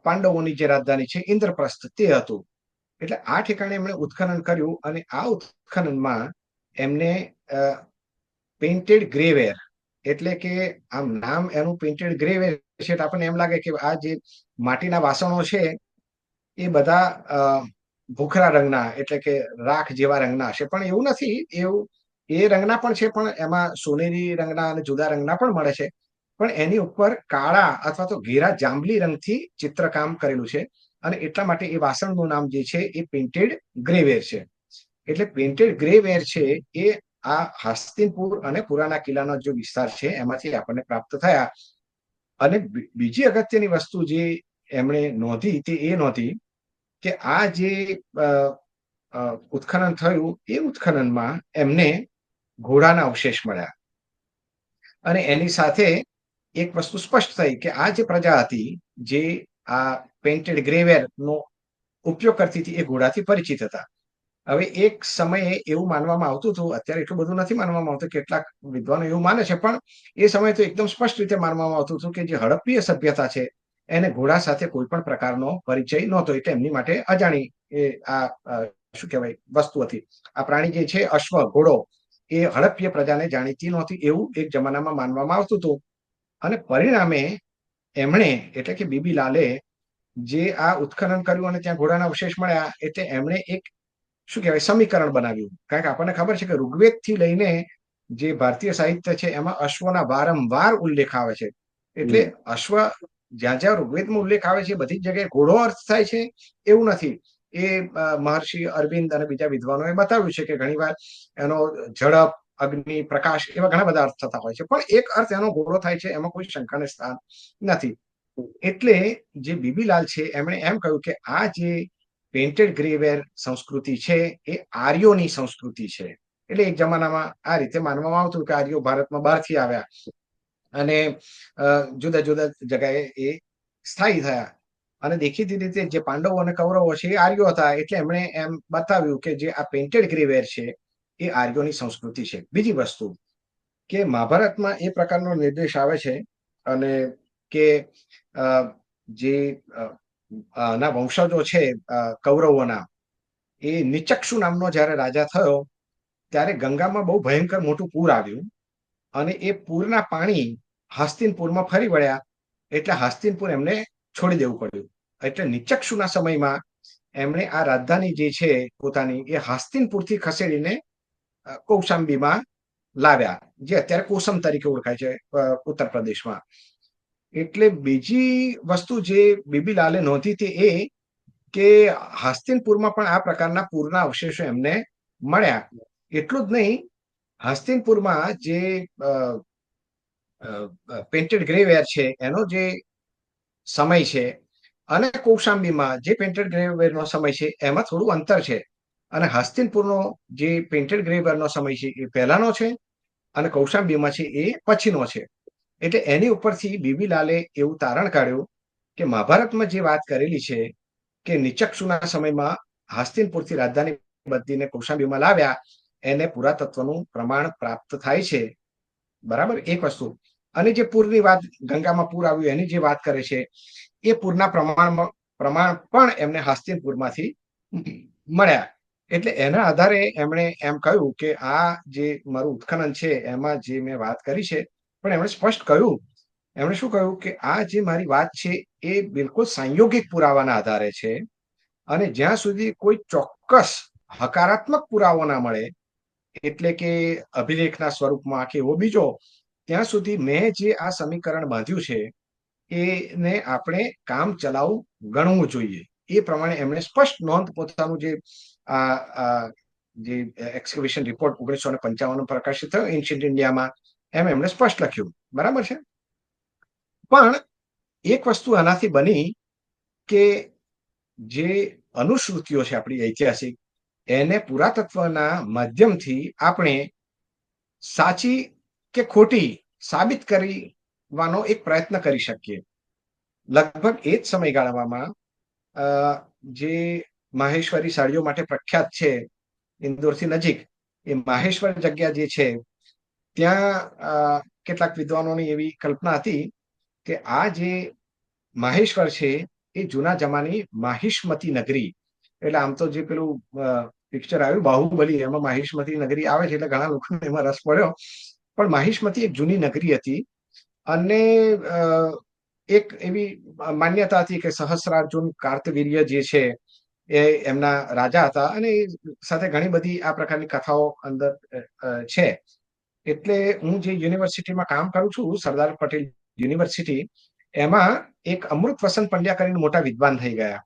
પાંડવોની જે રાજધાની છે ઇન્દ્રપ્રસ્થ તે હતું. એટલે આ ઠેકાણે એમણે ઉત્ખનન કર્યું અને આ ઉત્ખનનમાં એમને પેઇન્ટેડ ગ્રેવેર, એટલે કે આમ નામ એનું પેઇન્ટેડ ગ્રેવેર છે, આપણને એમ લાગે કે આ જે માટીના વાસણો છે એ બધા ભૂખરા રંગના, એટલે કે રાખ જેવા રંગના હશે, પણ એવું નથી. એવું એ રંગના પણ છે, પણ એમાં સોનેરી રંગના અને જુદા રંગના પણ મળે છે. પણ એની ઉપર કાળા અથવા તો ઘેરા જાંબલી રંગથી ચિત્રકામ કરેલું છે અને એટલા માટે એ વાસણનું નામ જે છે એ પેઇન્ટેડ ગ્રેવેર છે. એટલે પેઇન્ટેડ ગ્રેવેર છે એ આ હસ્તિનપુર અને પુરાના કિલ્લાનો જે વિસ્તાર છે એમાંથી આપણને પ્રાપ્ત થયા. અને બીજી અગત્યની વસ્તુ જે એમણે નોંધી તે એ નોંધી કે આ જે ઉત્ખનન થયું એ ઉત્ખનનમાં એમને ઘોડાના અવશેષ મળ્યા. અને એની સાથે એક વસ્તુ સ્પષ્ટ થઈ કે આ જે પ્રજા હતી જે આ પેઇન્ટેડ ગ્રેવેરનો ઉપયોગ કરતી હતી એ ઘોડાથી પરિચિત હતા. હવે એક સમયે એવું માનવામાં આવતું હતું, અત્યારે એટલું બધું નથી માનવામાં આવતું, કેટલાક વિદ્વાનો એવું માને છે, પણ એ સમયે તો એકદમ સ્પષ્ટ રીતે માનવામાં આવતું હતું કે જે હડપ્પીય સભ્યતા છે એને ઘોડા સાથે કોઈ પણ પ્રકારનો પરિચય નહોતો. એટલે એમની માટે અજાણી એ આ શું કહેવાય વસ્તુ હતી. આ પ્રાણી જે છે અશ્વ, ઘોડો, એ હડપ્પીય પ્રજાને જાણીતી નહોતી એવું એક જમાનામાં માનવામાં આવતું હતું. અને પરિણામે એમણે, એટલે કે બીબી લાલે જે આ ઉત્ખનન કર્યું અને ત્યાં ઘોડાના અવશેષ મળ્યા, એટલે એમણે એક શું કહેવાય સમીકરણ બનાવ્યું. કારણ કે આપણને ખબર છે કે ઋગ્વેદ થી લઈને જે ભારતીય સાહિત્ય છે એમાં અશ્વના વારંવાર ઉલ્લેખ આવે છે. એટલે અશ્વ જ્યાં જ્યાં ઋગ્વેદમાં ઉલ્લેખ આવે છે બધી જ જગ્યાએ ઘોડો અર્થ થાય છે એવું નથી. એ મહર્ષિ અરવિંદ અને બીજા વિદ્વાનોએ બતાવ્યું છે કે ઘણીવાર એનો ઝડપ, અગ્નિ, પ્રકાશ એવા ઘણા બધા અર્થ થતા હોય છે, પણ એક અર્થ એનો ઘોડો થાય છે એમાં કોઈ શંકાને સ્થાન નથી. એટલે જે બીબીલાલ છે એમણે એમ કહ્યું કે આ જે પેઇન્ટેડ ગ્રેવેર સંસ્કૃતિ છે એ આર્યોની સંસ્કૃતિ છે. એટલે એક જમાનામાં આ રીતે માનવામાં આવતું કે આર્યો ભારતમાં બહારથી આવ્યા અને જુદા જુદા જગાએ એ સ્થાયી થયા અને દેખીતી રીતે જે પાંડવો અને કૌરવો છે એ આર્યો હતા. એટલે એમણે એમ બતાવ્યું કે જે આ પેઇન્ટેડ ગ્રેવેર છે એ આર્યોની સંસ્કૃતિ છે. બીજી વસ્તુ કે મહાભારતમાં એ પ્રકારનો નિર્દેશ આવે છે અને કે જે ના વંશજો છે કૌરવોના, એ નિચક્ષુ નામનો જ્યારે રાજા થયો ત્યારે ગંગામાં બહુ ભયંકર મોટું પૂર આવ્યું અને એ પૂરના પાણી હસ્તિનપુરમાં ફરી વળ્યા એટલે હસ્તિનપુર એમને છોડી દેવું પડ્યું. એટલે નિચક્ષુના સમયમાં એમણે આ રાજધાની જે છે પોતાની એ હસ્તિનપુરથી ખસેડીને કૌશાંબીમાં લાવ્યા, જે અત્યારે કોસમ તરીકે ઓળખાય છે ઉત્તર પ્રદેશમાં. એટલે બીજી વસ્તુ જે બીબીલાલે નોંધી હતી એ કે હસ્તિનપુરમાં પણ આ પ્રકારના પૂરના અવશેષો એમને મળ્યા. એટલું જ નહીં, હસ્તિનપુરમાં જે પેઇન્ટેડ ગ્રેવેર છે એનો જે સમય છે અને કૌશાંબીમાં જે પેઇન્ટેડ ગ્રેવેરનો સમય છે એમાં થોડું અંતર છે. અને હસ્તિનપુરનો જે પેઇન્ટેડ ગ્રેવેરનો સમય છે એ પહેલાનો છે અને કૌશાંબીમાં છે એ પછીનો છે. એટલે એની ઉપરથી બીબીલાલે એવું તારણ કાઢ્યું કે મહાભારતમાં જે વાત કરેલી છે કે નિચક્ષુના સમયમાં હસ્તિનપુરથી રાજધાની બદલીને કૌશાંબીમાં લાવ્યા એને પુરાતત્વનું પ્રમાણ પ્રાપ્ત થાય છે. બરાબર, એક વસ્તુ. અને જે પૂરની વાત, ગંગામાં પૂર આવ્યું એની જે વાત કરે છે એ પૂરના પ્રમાણ પણ એમને હસ્તિનપુરમાંથી મળ્યા. એટલે એના આધારે એમણે એમ કહ્યું કે આ જે મારું ઉત્ખનન છે એમાં જે મેં વાત કરી છે, પણ એમણે સ્પષ્ટ કહ્યું, એમણે શું કહ્યું કે આ જે મારી વાત છે એ બિલકુલ સંયોગિક પુરાવાના આધારે છે અને જ્યાં સુધી કોઈ ચોક્કસ હકારાત્મક પુરાવો ના મળે, એટલે કે અભિલેખના સ્વરૂપમાં કે એવો બીજો, ત્યાં સુધી મેં જે આ સમીકરણ બાંધ્યું છે એને આપણે કામ ચલાઉ ગણવું જોઈએ. એ પ્રમાણે એમણે સ્પષ્ટ નોંધ પોતાનું જે એક્સકવેશન રિપોર્ટ 1955 પ્રકાશિત થયો એન્શિયન્ટ ઇન્ડિયામાં, એમણે સ્પષ્ટ લખ્યું. બરાબર છે. પણ એક વસ્તુ આનાથી બની કે જે અનુશ્રુતિઓ છે આપણી ઐતિહાસિક, એને પુરાતત્વના માધ્યમથી આપણે સાચી કે ખોટી સાબિત કરવાનો એક પ્રયત્ન કરી શકીએ. લગભગ એ જ સમયગાળામાં જે માહેશ્વરી સાડીઓ માટે પ્રખ્યાત છે ઇન્દોરથી નજીક, એ માહેશ્વર જગ્યા જે છે ત્યાં કેટલાક વિદ્વાનોની એવી કલ્પના હતી કે આ જે માહેશ્વર છે એ જૂના જમાની માહિષ્મતી નગરી, એટલે આમ તો જે પેલું પિક્ચર આવ્યું બાહુબલી એમાં માહિષ્મતી નગરી આવે છે એટલે ઘણા લોકોને એમાં રસ પડ્યો, પણ માહિષ્મતી એક જૂની નગરી હતી અને એક એવી માન્યતા હતી કે સહસ્રાર્જુન કાર્તવીર્ય જે છે એ એમના રાજા હતા અને એ સાથે ઘણી બધી આ પ્રકારની કથાઓ અંદર છે. એટલે હું જે યુનિવર્સિટીમાં કામ કરું છું, સરદાર પટેલ યુનિવર્સિટી, એમાં એક અમૃત વસંત પંડ્યા કરીને મોટા વિદ્વાન થઈ ગયા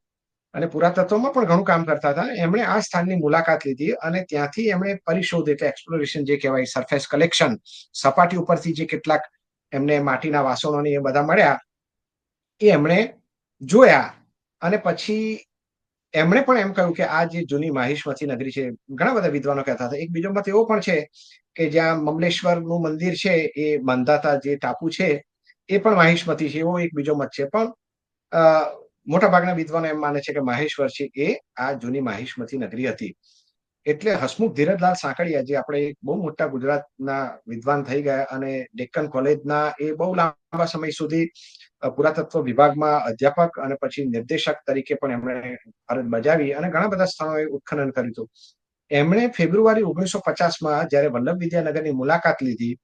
અને પુરાતત્વમાં પણ ઘણું કામ કરતા હતા. એમણે આ સ્થાનની મુલાકાત લીધી અને ત્યાંથી એમણે પરિશોધ એટલે એક્સપ્લોરેશન જે કહેવાય, સરફેસ કલેક્શન, સપાટી ઉપરથી જે કેટલાક એમને માટીના વાસણોની એ બધા મળ્યા એ એમણે જોયા અને પછી એમણે પણ એમ કહ્યું કે આ જે જૂની માહિષ્મતી નગરી છે, ઘણા બધા વિદ્વાનો કહેતા હતા. એક બીજો મત એવો પણ છે કે જ્યાં મમલેશ્વરનું મંદિર છે એ માંધાતા જે ટાપુ છે એ પણ માહિષ્મતી છે, એવો એક બીજો મત છે. પણ મોટાભાગના વિદ્વાનો એમ માને છે કે માહેશ્વર છે એ આ જૂની માહિષ્મતી નગરી હતી. એટલે હસમુખ ધીરજલાલ સાંકળિયા, જે આપણે બહુ મોટા ગુજરાતના વિદ્વાન થઈ ગયા અને ડેક્કન કોલેજના એ બહુ લાંબા સમય સુધી પુરાતત્વ વિભાગમાં અધ્યાપક અને પછી નિર્દેશક તરીકે પણ એમણે ફરજ બજાવી અને ઘણા બધા સ્થળોએ ઉત્ખનન કર્યું હતું. એમણે ફેબ્રુઆરી 1950માં જ્યારે વલ્લભ વિદ્યાનગરની મુલાકાત લીધી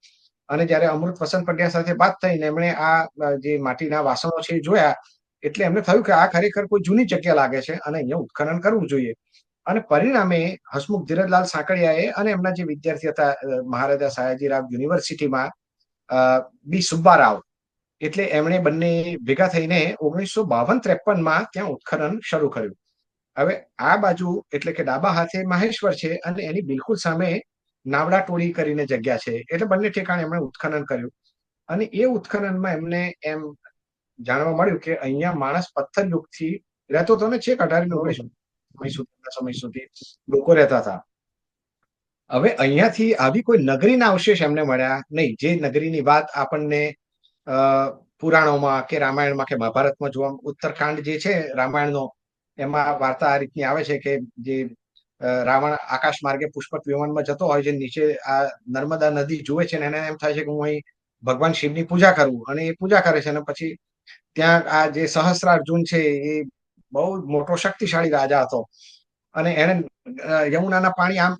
અને જ્યારે અમૃત વસંત પંડ્યા સાથે વાત થઈને એમણે આ જે માટીના વાસણો છે એ જોયા, એટલે એમને થયું કે આ ખરેખર કોઈ જૂની જગ્યા લાગે છે અને અહીંયા ઉત્ખનન કરવું જોઈએ. અને પરિણામે હસમુખ ધીરજલાલ સાંકળિયાએ અને એમના જે વિદ્યાર્થી હતા મહારાજા સયાજીરાવ યુનિવર્સિટીમાં બી સુબ્બારાવ, એટલે એમણે બંને ભેગા થઈને 1952-53 ત્યાં ઉત્ખનન શરૂ કર્યું. હવે આ બાજુ એટલે કે ડાબા હાથે માહેશ્વર છે અને એની બિલકુલ સામે નાવડા ટોળી કરીને જગ્યા છે, એટલે બંને ઠેકાણે એમણે ઉત્ખનન કર્યું. અને એ ઉત્ખનનમાં એમને એમ જાણવા મળ્યું કે અહીંયા માણસ પથ્થર યુગથી રહેતો હતો ને, છેક 1819 સમય સુધી લોકો રહેતા હતા. હવે અહીંયાથી આવી કોઈ નગરીના અવશેષ એમને મળ્યા નહીં, જે નગરીની વાત આપણને પુરાણોમાં કે રામાયણમાં કે મહાભારતમાં જોવા, ઉત્તરકાંડ જે છે રામાયણનો, એમાં વાર્તા આ રીતની આવે છે કે જે રાવણ આકાશ માર્ગે પુષ્પક વિમાનમાં જતો હોય છે, નીચે આ નર્મદા નદી જુએ છે, એને એમ થાય છે કે હું અહીં ભગવાન શિવની પૂજા કરું, અને એ પૂજા કરે છે. અને પછી ત્યાં આ જે સહસ્ત્રાર્જુન છે એ બહુ મોટો શક્તિશાળી રાજા હતો, અને એને યમુનાના પાણી આમ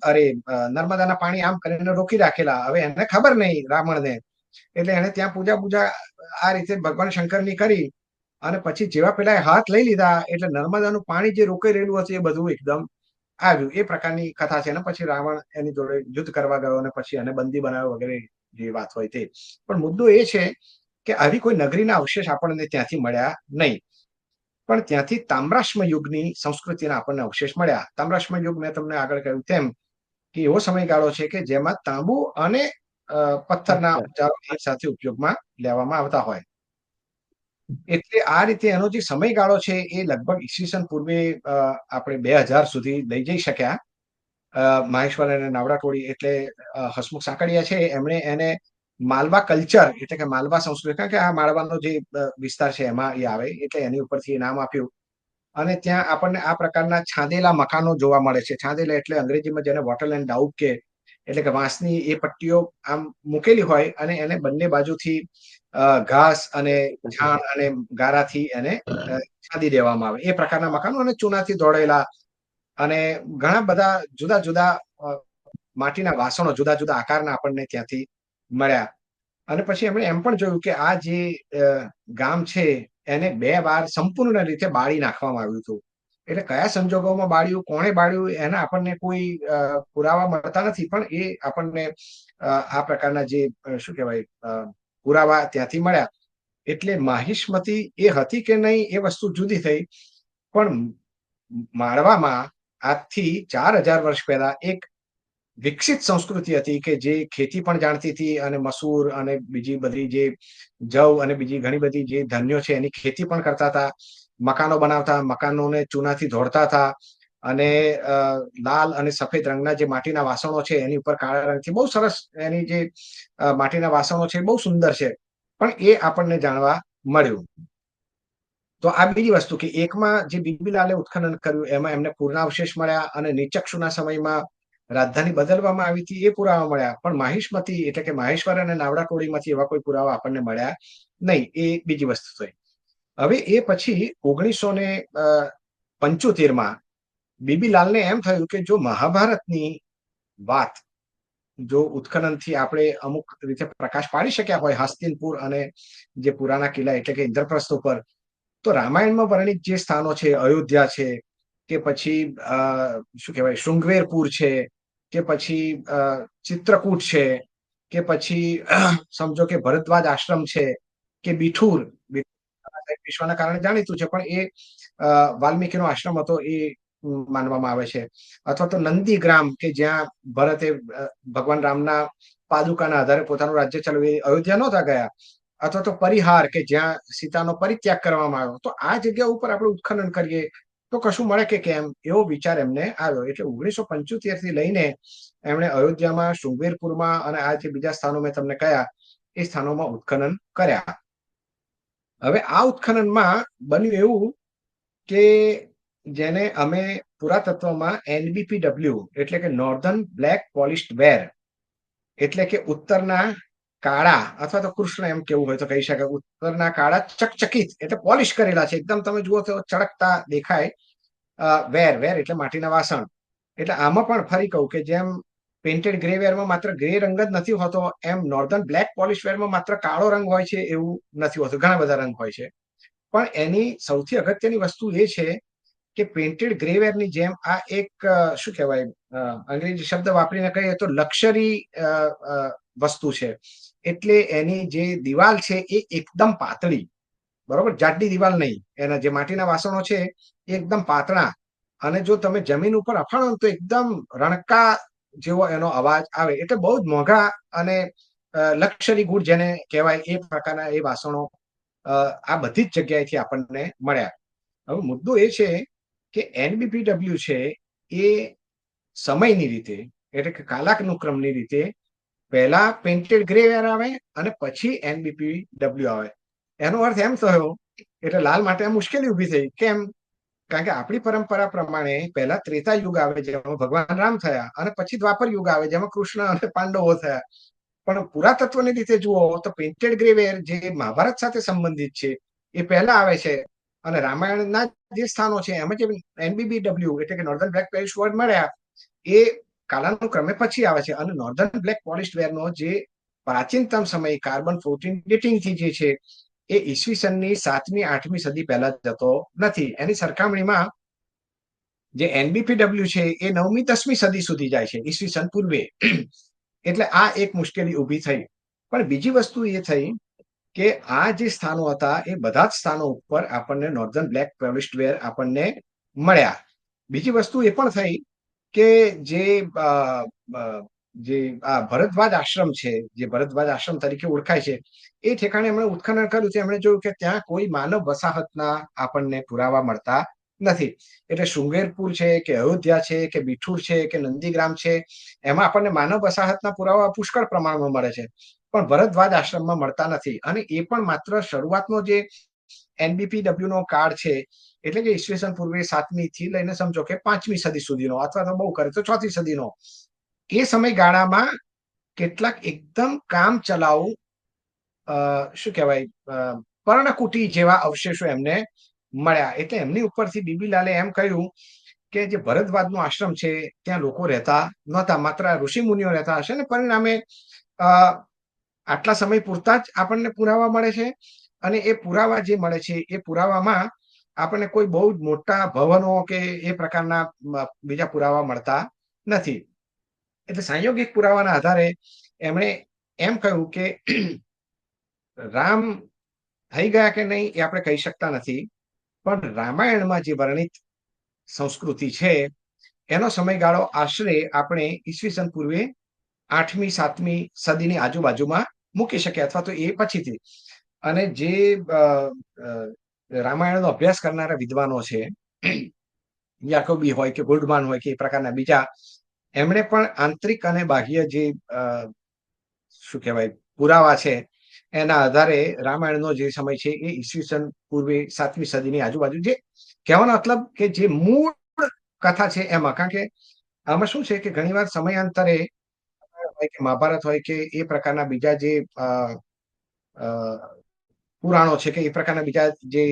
નર્મદાના પાણી આમ કરીને રોકી રાખેલા. હવે એને ખબર નહીં રાવણને, એટલે એને ત્યાં પૂજા આ રીતે ભગવાન શંકરની કરી, અને પછી જેવા પેલા હાથ લઈ લીધા એટલે નર્મદાનું પાણી જે રોકાઈ રહેલું હતું એ બધું એકદમ આવ્યું. એ પ્રકારની કથા છે. અને પછી રાવણ એની જોડે યુદ્ધ કરવા ગયો અને પછી એને બંદી બનાવ્યો વગેરે જે વાત હોય તે. પણ મુદ્દો એ છે કે આવી કોઈ નગરીના અવશેષ આપણને ત્યાંથી મળ્યા નહીં, પણ ત્યાંથી તામ્રાશ્મ યુગની સંસ્કૃતિના આપણને અવશેષ મળ્યા. તામ્રાશ્મ યુગ મેં તમને આગળ કહ્યું તેમ કે એવો સમયગાળો છે કે જેમાં તાંબુ અને પથ્થરના ઓજારો એક સાથે ઉપયોગમાં લેવામાં આવતા હોય. એટલે આ રીતે એનો જે સમયગાળો છે એ લગભગ ઈસવીસન પૂર્વે આપણે 2000 સુધી લઈ જઈ શક્યા. માહેશ્વર અને નાવડા ટોળી એટલે હસમુખ સાંકળિયા છે, એમણે એને માલવા કલ્ચર એટલે કે માલવા સંસ્કૃતિ, કારણ કે આ માળવાનો જે વિસ્તાર છે એમાં એ આવે, એટલે એની ઉપરથી નામ આપ્યું. અને ત્યાં આપણને આ પ્રકારના છાંદેલા મકાનો જોવા મળે છે. છાંદેલા એટલે અંગ્રેજીમાં જેને વોટલ એન્ડ ડાઉબ કે, એટલે કે વાંસની એ પટ્ટીઓ આમ મૂકેલી હોય અને એને બંને બાજુથી ઘાસ અને છાણ અને ગારાથી એને છાંદી દેવામાં આવે, એ પ્રકારના મકાનો, અને ચૂનાથી દોડેલા, અને ઘણા બધા જુદા જુદા માટીના વાસણો જુદા જુદા આકારના આપણને ત્યાંથી મળ્યા. અને પછી એમણે એમ પણ જોયું કે આ જે ગામ છે એને 2 વાર સંપૂર્ણ રીતે બાળી નાખવામાં આવ્યું હતું. એટલે કયા સંજોગોમાં બાળ્યું, કોણે બાળ્યું, એના આપણને કોઈ પુરાવા મળતા નથી, પણ એ આપણને આ પ્રકારના જે શું કહેવાય પુરાવા ત્યાંથી મળ્યા. એટલે માહિષ્મતી એ હતી કે નહીં એ વસ્તુ જુદી થઈ, પણ માળવામાં આજથી 4000 વર્ષ પહેલા એક વિકસિત સંસ્કૃતિ હતી કે જે ખેતી પણ જાણતી હતી, અને મસૂર અને બીજી બધી જે જવ અને બીજી ઘણી બધી જે ધાન્યો છે એની ખેતી પણ કરતા હતા, મકાનો બનાવતા, મકાનોને ચૂનાથી ધોડતા હતા, અને લાલ અને સફેદ રંગના જે માટીના વાસણો છે એની ઉપર કાળા રંગથી બહુ સરસ એની જે માટીના વાસણો છે બહુ સુંદર છે, પણ એ આપણને જાણવા મળ્યું. તો આ બીજી વસ્તુ કે એકમાં જે બીબીલાલે ઉત્ખનન કર્યું એમાં એમને પૂર્ણાવશેષ મળ્યા, અને નીચક્ષુના સમયમાં રાજધાની બદલવામાં આવી હતી એ પુરાવા મળ્યા, પણ માહિષ્મતી એટલે કે માહેશ્વર અને નાવડા ટોળીમાંથી એવા કોઈ પુરાવા આપણને મળ્યા નહીં. એ બીજી વસ્તુ થઈ. હવે એ પછી 1975 બીબીલાલને એમ થયું કે જો મહાભારતની વાત જો ઉત્ખનનથી આપણે અમુક રીતે પ્રકાશ પાડી શક્યા હોય હસ્તિનપુર અને જે પુરાના કિલ્લા એટલે કે ઇન્દ્રપ્રસ્થ ઉપર, તો રામાયણમાં વર્ણિત જે સ્થાનો છે, અયોધ્યા છે, કે પછી શું કહેવાય શૃંગવેરપુર છે, કે પછી ચિત્રકૂટ છે, કે પછી સમજો કે ભરદ્વાજ આશ્રમ છે, કે બિઠુર વિશ્વના કારણે જાણીતું છે, પણ એ વાલ્મીકીનો આશ્રમ હતો એ માનવામાં આવે છે. અથવા તો નંદીગ્રામ કે જ્યાં ભરતે ભગવાન રામના પાદુકાના આધારે પોતાનું રાજ્ય ચલાવ્યું, અયોધ્યા નહોતા ગયા. અથવા તો પરિહાર કે જ્યાં સીતાનો પરિત્યાગ કરવામાં આવ્યો. તો આ જગ્યા ઉપર આપણે ઉત્ખનન કરીએ તો કશું મળે કે કેમ, એવો વિચાર એમને આવ્યો. એટલે 1975 થી લઈને એમણે અયોધ્યામાં, શૃંગવેરપુરમાં અને આ જે બીજા સ્થાનો મેં તમને કહ્યા એ સ્થાનોમાં ઉત્ખનન કર્યા. હવે આ ઉત્ખનનમાં બન્યું એવું કે જેને અમે પુરાતત્વમાં NBPW એટલે કે નોર્ધન બ્લેક પોલિશ્ડ વેર એટલે કે ઉત્તરના કાળા અથવા તો કૃષ્ણ એમ કેવું હોય તો કહી શકાય, ઉત્તરના કાળા ચકચકિત એટલે પોલિશ કરેલા છે, એકદમ તમે જુઓ તો ચળકતા દેખાય. વેર એટલે માટીના વાસણ. એટલે આમાં પણ ફરી કહું કે જેમ પેઇન્ટેડ ગ્રે વેરમાં માત્ર ગ્રે રંગ જ નથી હોતો, એમ નોર્ધન બ્લેક પોલિશ વેરમાં માત્ર કાળો રંગ હોય છે એવું નથી હોતું, ઘણા બધા રંગ હોય છે. પણ એની સૌથી અગત્યની વસ્તુ એ છે કે પેઇન્ટેડ ગ્રેવેરની જેમ આ એક શું કહેવાય, અંગ્રેજી શબ્દ વાપરીને કહીએ તો લક્ઝરી વસ્તુ છે. એટલે એની જે દિવાલ છે એ એકદમ પાતળી, બરોબર, જાડી દિવાલ નહીં. એના જે માટીના વાસણો છે એ એકદમ પાતળા, અને જો તમે જમીન ઉપર અફાણો તો એકદમ રણકા જેવો એનો અવાજ આવે. એટલે બહુ જ મોંઘા અને લક્ઝરી ગુડ જેને કહેવાય એ પ્રકારના એ વાસણો આ બધી જ જગ્યાએથી આપણને મળ્યા. હવે મુદ્દો એ છે કે એનબીપીડબ્લ્યુ છે એ સમયની રીતે, એટલે કે કાલાનુક્રમની રીતે પહેલા પેઇન્ટેડ ગ્રેવેર આવે અને પછી એનબીપીડબ્લ્યુ આવે. એનો અર્થ એમ થયો, એટલે લાલ માટે મુશ્કેલી ઊભી થઈ. કેમ? કારણ કે આપણી પરંપરા પ્રમાણે પહેલા ત્રેતા યુગ આવે જેમાં ભગવાન રામ થયા, અને પછી દ્વાપર યુગ આવે જેમાં કૃષ્ણ અને પાંડવો થયા. પણ પુરાતત્વની રીતે જુઓ તો પેઇન્ટેડ ગ્રેવેર જે મહાભારત સાથે સંબંધિત છે એ પહેલા આવે છે, અને રામાયણના જે સ્થાનો છે એમાં જે એનબીબીડબ્લ્યુ એટલે કે નોર્ધન બ્લેક પોલિશ્ડ વેર મળ્યા એ કાલાનુક્રમે પછી આવે છે. અને નોર્ધન બ્લેક પોલિશ્ડ વેરનો જે પ્રાચીનતમ સમય કાર્બન 14 ડેટિંગથી જે છે એ ઈસવીસનની 7મી 8મી સદી પહેલા જતો નથી. એની સરખામણીમાં જે એનબીપીડબ્લ્યુ છે એ 9મી 10મી સદી સુધી જાય છે ઈસવીસન પૂર્વે. એટલે આ એક મુશ્કેલી ઊભી થઈ. પણ બીજી વસ્તુ એ થઈ કે આ જે સ્થાનો હતા એ બધા જ સ્થાનો ઉપર આપણને નોર્ધન બ્લેક પોલિશ્ડ વેર આપણને મળ્યા. બીજી વસ્તુ એ પણ થઈ કે જે આ ભરદ્વાજ આશ્રમ છે, જે ભરદ્વાજ આશ્રમ તરીકે ઓળખાય છે, એ ઠેકાણે એમણે ઉત્ખનન કર્યું. એમણે જોયું કે ત્યાં કોઈ માનવ વસાહતના આપણને પુરાવા મળતા નથી. એટલે શૃંગેરપુર છે કે અયોધ્યા છે કે બિઠુર છે કે નંદીગ્રામ છે, એમાં આપણને માનવ વસાહતના પુરાવા પુષ્કળ પ્રમાણમાં મળે છે, પણ ભરદ્વાજ આશ્રમમાં મળતા નથી. અને એ પણ માત્ર શરૂઆતનો જે એનબીપીડબ્લ્યુ નો કાળ છે, એટલે કે ઈસવીસન પૂર્વે 7મી થી લઈને સમજો કે 5મી સદી સુધીનો, અથવા તો બહુ કરે તો 4થી સદીનો, એ સમયગાળામાં કેટલાક એકદમ કામ ચલાઉ શું કહેવાય, પર્ણકુટી જેવા અવશેષો એમને મળ્યા. એટલે એમની ઉપરથી બીબીલાલે એમ કહ્યું કે જે ભરદ્વાજનો આશ્રમ છે ત્યાં લોકો રહેતા નહોતા, માત્ર ઋષિ મુનિઓ રહેતા હશે, ને પરિણામે આટલા સમય પૂરતા જ આપણને પુરાવા મળે છે. અને એ પુરાવા જે મળે છે એ પુરાવામાં આપણને કોઈ બહુ જ મોટા ભવનો કે એ પ્રકારના બીજા પુરાવા મળતા નથી. એટલે સંયોગિક પુરાવાના આધારે એમણે એમ કહ્યું કે રામ થઈ ગયા કે નહીં એ આપણે કહી શકતા નથી, પણ રામાયણમાં જે વર્ણિત સંસ્કૃતિ છે એનો સમયગાળો આશરે આપણે ઈસવીસન પૂર્વે 8મી 7મી સદીની આજુબાજુમાં મૂકી શકીએ, અથવા તો એ પછીથી. અને જે રામાયણનો અભ્યાસ કરનારા વિદ્વાનો છે, યાકોબી હોય કે ગોલ્ડમાન હોય કે એ પ્રકારના બીજા, એમણે પણ આંતરિક અને બાહ્ય જે શું કહેવાય પુરાવા છે એના આધારે રામાયણનો જે સમય છે એ ઈસવીસન પૂર્વે 7મી સદીની આજુબાજુ, જે કહેવાનો મતલબ કે જે મૂળ કથા છે એમાં. કારણ કે આમાં શું છે કે ઘણીવાર સમયાંતરે હોય કે મહાભારત હોય કે એ પ્રકારના બીજા જે પુરાણો છે કે એ પ્રકારના બીજા જે